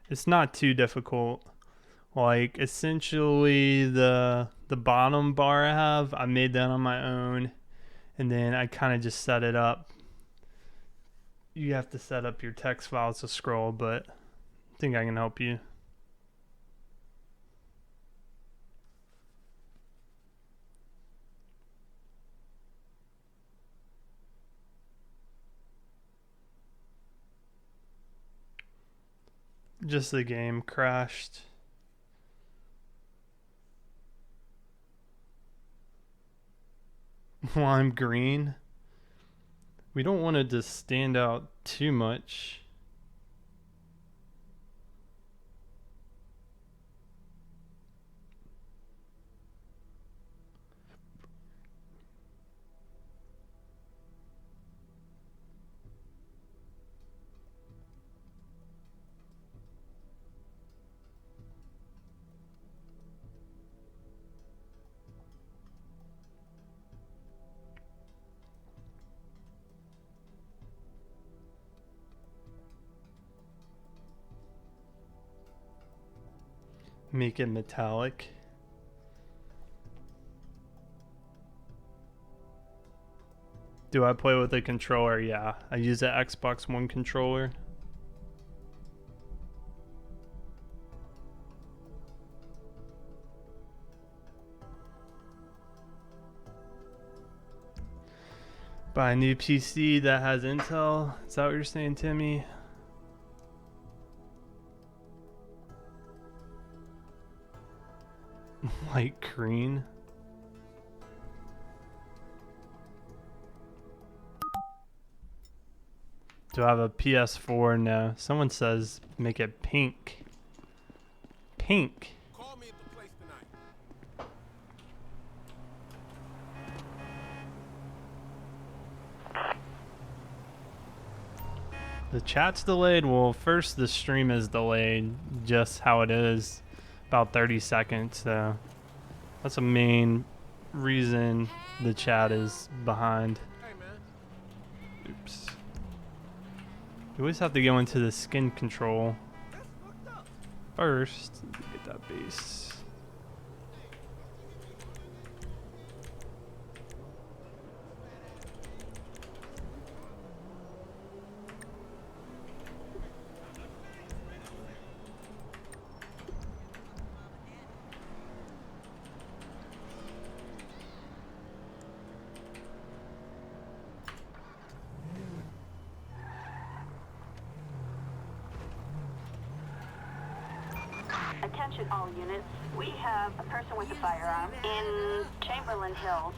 It's not too difficult. Like, essentially the bottom bar I made that on my own, and then I kind of just set it up you have to set up your text files to scroll, but I think I can help you. Just the game crashed. Lime green. We don't want it to stand out too much. Make it metallic. Do I play with a controller? Yeah, I use the Xbox One controller. Buy a new PC that has Intel. Is that what you're saying, Timmy? Light green. Do I have a PS4? No. Someone says make it pink. Pink. Call me at the place tonight. The chat's delayed. Well, first the stream is delayed, just how it is, about 30 seconds. So that's a main reason the chat is behind. Hey, man. Oops. You always have to go into the skin control first. Get that base. Attention all units. We have a person with a firearm in Chamberlain Hills.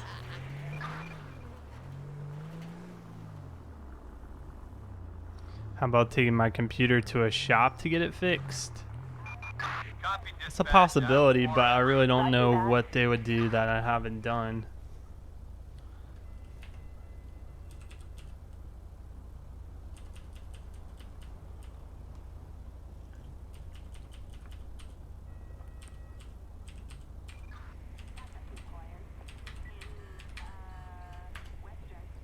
How about taking my computer to a shop to get it fixed? Copy, It's a dispatch. possibility, but I really don't Roger know that. what they would do that I haven't done.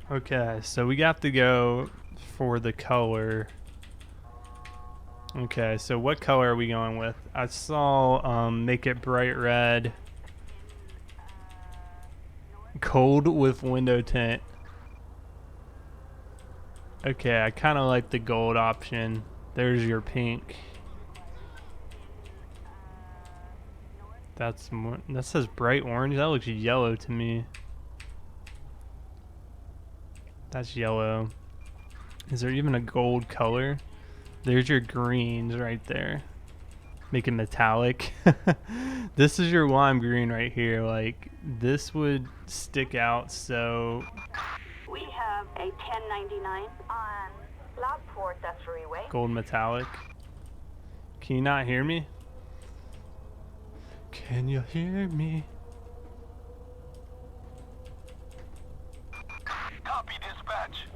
Okay, so we have to go for the color. Okay, so what color are we going with? I saw make it bright red. Cold with window tint. Okay, I kind of like the gold option. There's your pink. That's more, that says bright orange. That looks yellow to me. That's yellow. Is there even a gold color? There's your greens right there. Make it metallic. This is your lime green right here. Like, this would stick out so... We have a 1099 on Lockport, that's freeway. Gold metallic. Can you not hear me? Can you hear me? Copy, dispatch.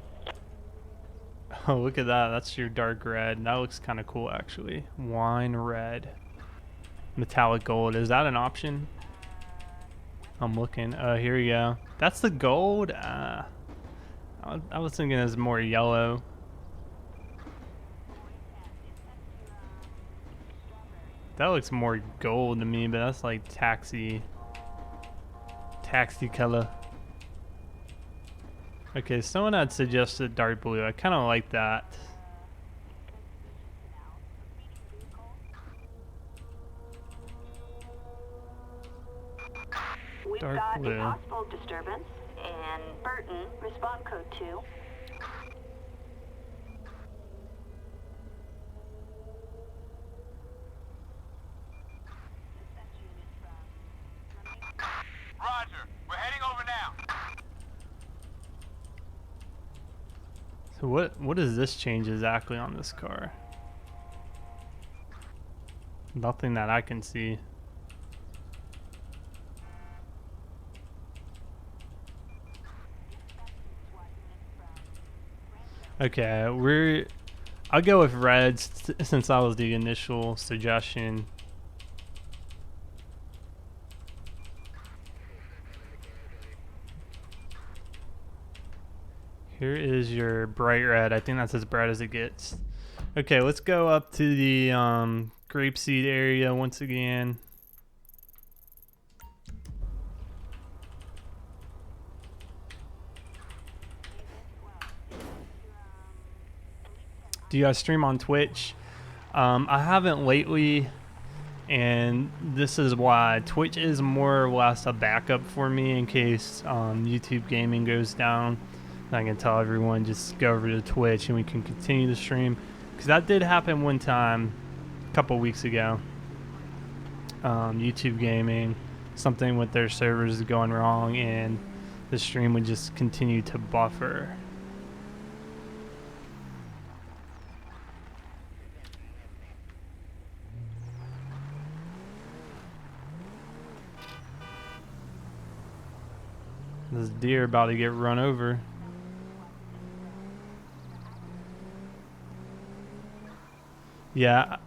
Oh, look at that. That's your dark red. That looks kind of cool, actually. Wine red. Metallic gold. Is that an option? I'm looking. Here we go. That's the gold? I was thinking it was more yellow. That looks more gold to me, but that's like taxi color. Okay, someone had suggested dark blue. I kind of like that. We've Dark got blue. a possible disturbance in Burton, respond code 2. Roger. We're heading over now. So what does this change exactly on this car? Nothing that I can see. Okay, I'll go with red since that was the initial suggestion. Here is your bright red. I think that's as bright as it gets. Okay, let's go up to the Grapeseed area once again. Do you guys stream on Twitch? I haven't lately, and this is why. Twitch is more or less a backup for me in case YouTube gaming goes down. I can tell everyone just go over to Twitch and we can continue the stream. Because that did happen one time a couple weeks ago. YouTube gaming, something with their servers is going wrong and the stream would just continue to buffer. This deer about to get run over. Yeah,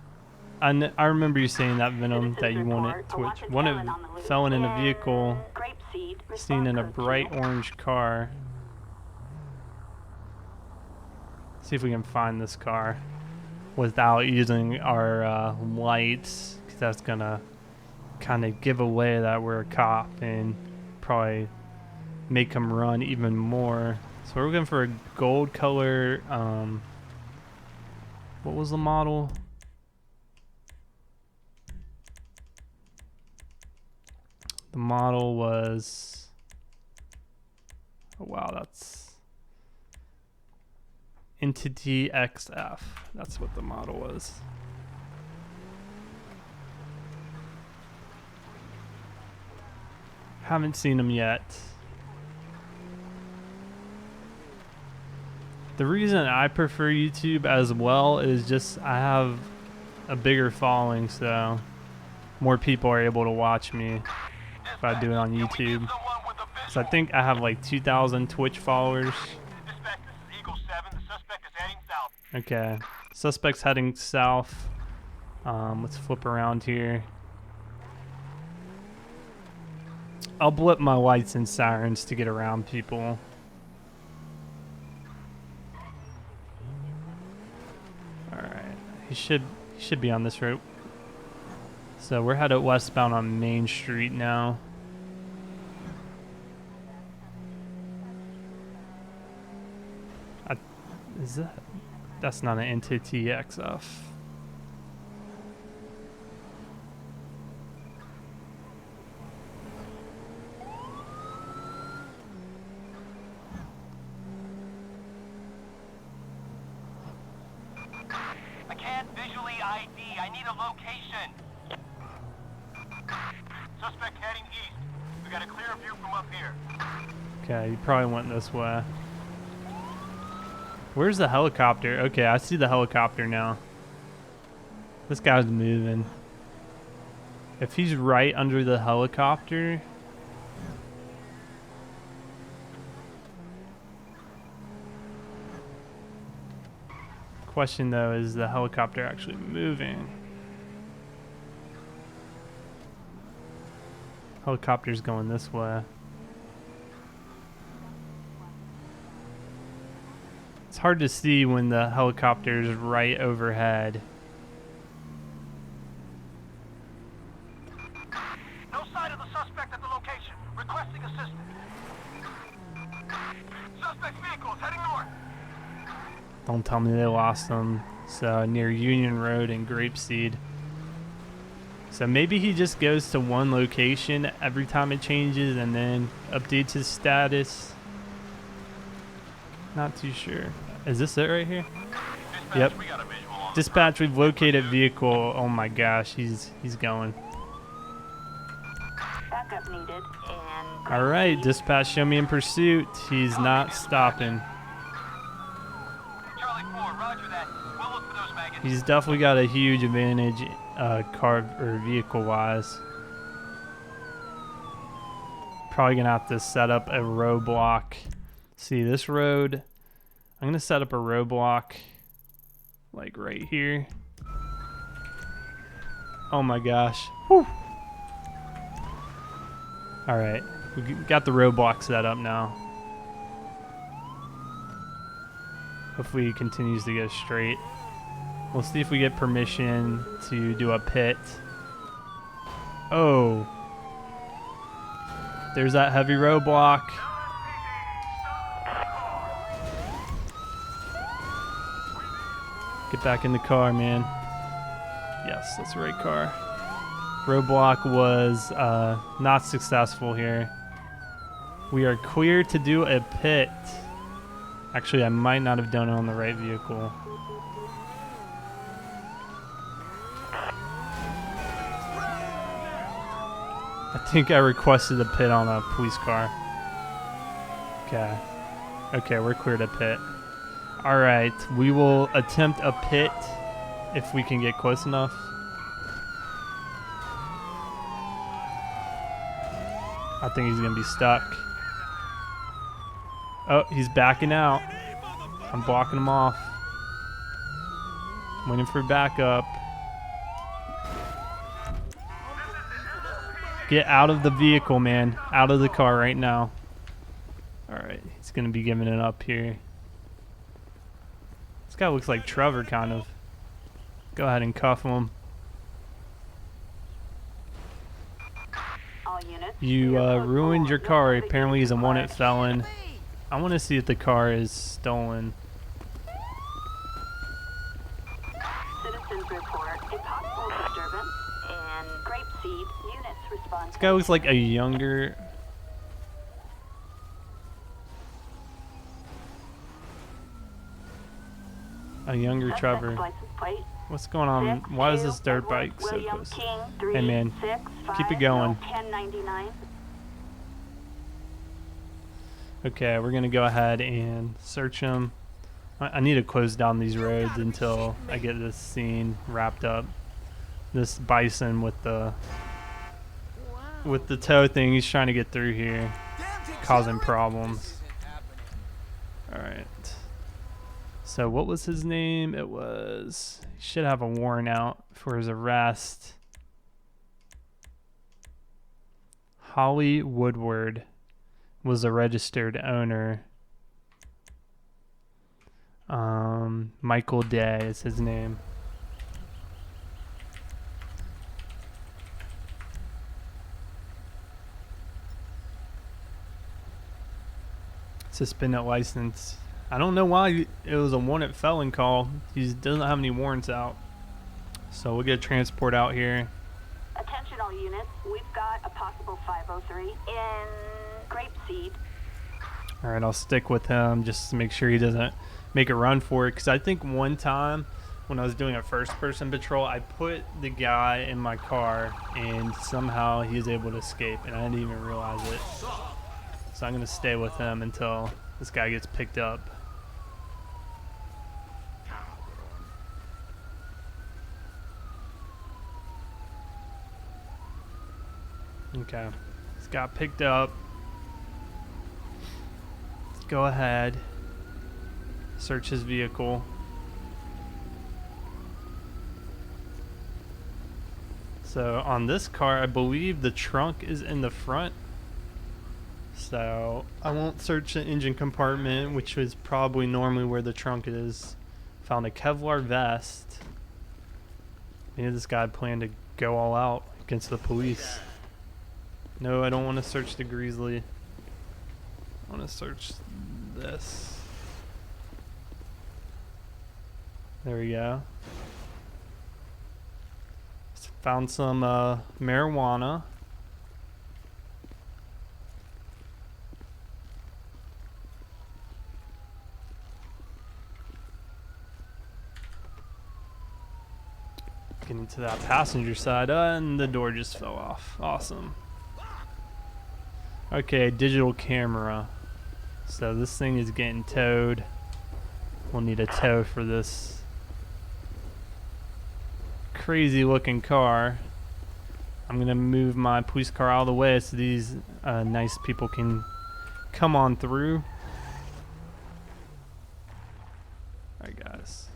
I remember you saying that, Venom, that you wanted Twitch. Wanted felon in a vehicle, seen in a bright orange car. See if we can find this car without using our lights, because that's gonna kind of give away that we're a cop and probably make them run even more. So we're looking for a gold color. What was the model? The model was, oh wow, that's Entity XF. That's what the model was. Haven't seen them yet. The reason I prefer YouTube as well is just I have a bigger following, so more people are able to watch me if I do it on YouTube. So I think I have like 2,000 Twitch followers. Dispatch, this is Eagle 7. The suspect is heading south. Okay, suspect's heading south. Let's flip around here. I'll blip my lights and sirens to get around people. Alright, he should be on this route. So we're headed westbound on Main Street now. That's not an Entity XF. I can't visually ID. I need a location. Suspect heading east. We got a clear view from up here. Okay, you probably went this way. Where's the helicopter? Okay, I see the helicopter now. This guy's moving. If he's right under the helicopter... Question though, is the helicopter actually moving? Helicopter's going this way. It's hard to see when the helicopter is right overhead. No sign of the suspect at the location. Requesting assistance. Suspect Don't tell me they lost him. So near Union Road and Grapeseed. So maybe he just goes to one location every time it changes and then updates his status. Not too sure. Is this it right here? Dispatch, Yep. we got a visual on Dispatch, we've located vehicle. Oh my gosh, he's going. Backup needed. And All right, dispatch, show me in pursuit. He's not stopping. Charlie 4, roger that. We'll look for those maggots. He's definitely got a huge advantage, car or vehicle wise. Probably gonna have to set up a roadblock. See this road? I'm gonna set up a roadblock, like right here. Oh my gosh. Whew. All right, we got the roadblock set up now. Hopefully he continues to go straight. We'll see if we get permission to do a pit. Oh. There's that heavy roadblock. Get back in the car, man. Yes, that's the right car. Roadblock was not successful here. We are clear to do a pit. Actually, I might not have done it on the right vehicle. I think I requested a pit on a police car. Okay. Okay, we're clear to pit. Alright, we will attempt a pit if we can get close enough. I think he's gonna be stuck. Oh, he's backing out. I'm blocking him off. Waiting for backup. Get out of the vehicle, man. Out of the car right now. Alright, he's gonna be giving it up here. This guy looks like Trevor, kind of. Go ahead and cuff him. all units. You ruined your car. Apparently he's a wanted felon. I want to see if the car is stolen. Citizens report a possible disturbance and Grapeseed units respond. This guy looks like a younger... Trevor. What's going on? Why is this dirt bike so close? Hey man, keep it going. Okay, we're gonna go ahead and search him. I need to close down these roads until I get this scene wrapped up. This bison with the tow thing, he's trying to get through here, causing problems. Alright. So what was his name? It was... He should have a warrant out for his arrest. Holly Woodward was a registered owner. Michael Day is his name. Suspended license. I don't know why it was a wanted felon call. He doesn't have any warrants out. So we'll get transport out here. Attention all units, we've got a possible 503 in Grapeseed. Alright, I'll stick with him just to make sure he doesn't make a run for it. Because I think one time when I was doing a first person patrol, I put the guy in my car and somehow he was able to escape and I didn't even realize it. So I'm going to stay with him until this guy gets picked up. Okay, he's got picked up. Let's go ahead, search his vehicle. So on this car, I believe the trunk is in the front. So I won't search the engine compartment, which is probably normally where the trunk is. Found a Kevlar vest. Maybe this guy planned to go all out against the police. No, I don't want to search the Grizzly. I want to search this. There we go. Found some marijuana. Getting to that passenger side, and the door just fell off. Awesome. Okay, digital camera. So this thing is getting towed. We'll need a tow for this crazy looking car. I'm gonna move my police car out of the way so these nice people can come on through. Alright guys,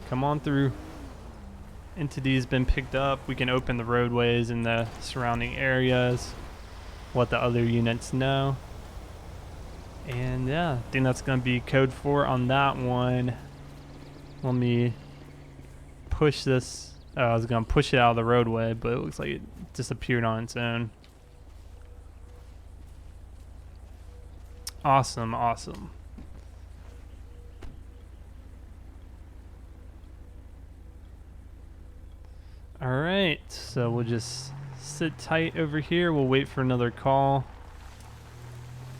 come on through. Entity's been picked up. We can open the roadways in the surrounding areas, let the other units know. And yeah, I think that's gonna be code 4 on that one. Let me push this. I was gonna push it out of the roadway, but it looks like it disappeared on its own. Awesome, awesome. Alright, so we'll just sit tight over here. We'll wait for another call.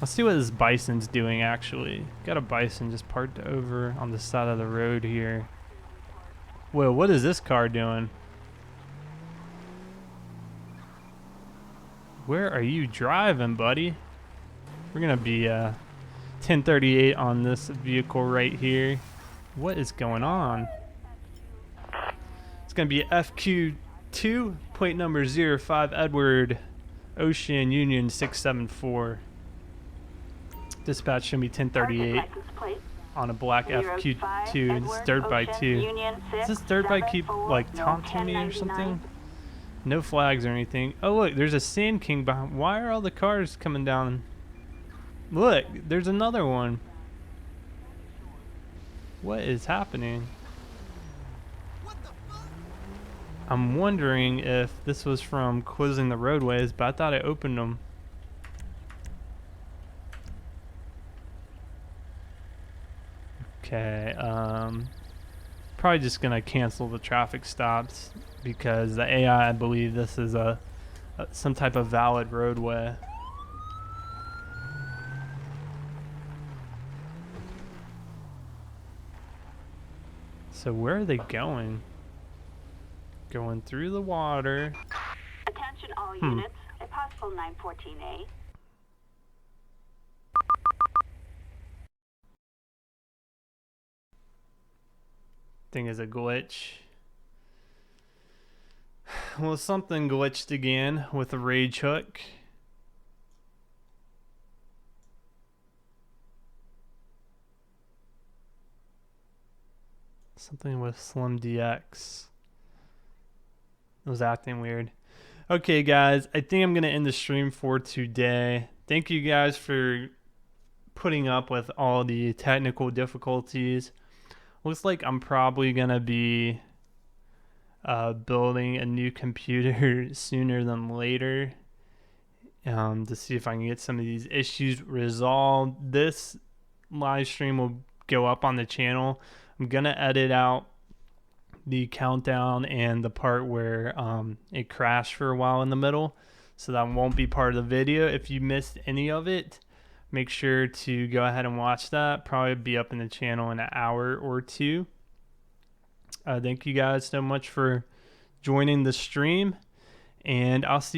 Let's see what this bison's doing actually. Got a bison just parked over on the side of the road here. Whoa, what is this car doing? Where are you driving, buddy? We're gonna be 1038 on this vehicle right here. What is going on? It's gonna be FQ2, plate number 05 Edward Ocean Union 674. Dispatch should be 1038 on a black FQ2, and it's dirt bike too. Does this dirt bike keep like taunting me or something? No flags or anything. Oh look, there's a Sand King behind. Why are all the cars coming down? Look, there's another one. What is happening? I'm wondering if this was from closing the roadways, but I thought I opened them. Okay, probably just gonna cancel the traffic stops because the AI, I believe this is some type of valid roadway. So where are they going? Going through the water. Attention all units, a possible 914A. Thing is a glitch. Well, something glitched again with a rage hook. Something with Slim DX. It was acting weird. Okay, guys, I think I'm going to end the stream for today. Thank you guys for putting up with all the technical difficulties. Looks like I'm probably going to be building a new computer sooner than later to see if I can get some of these issues resolved. This live stream will go up on the channel. I'm going to edit out the countdown and the part where it crashed for a while in the middle, so that won't be part of the video. If you missed any of it, make sure to go ahead and watch that. Probably be up in the channel in an hour or two. Thank you guys so much for joining the stream, and I'll see you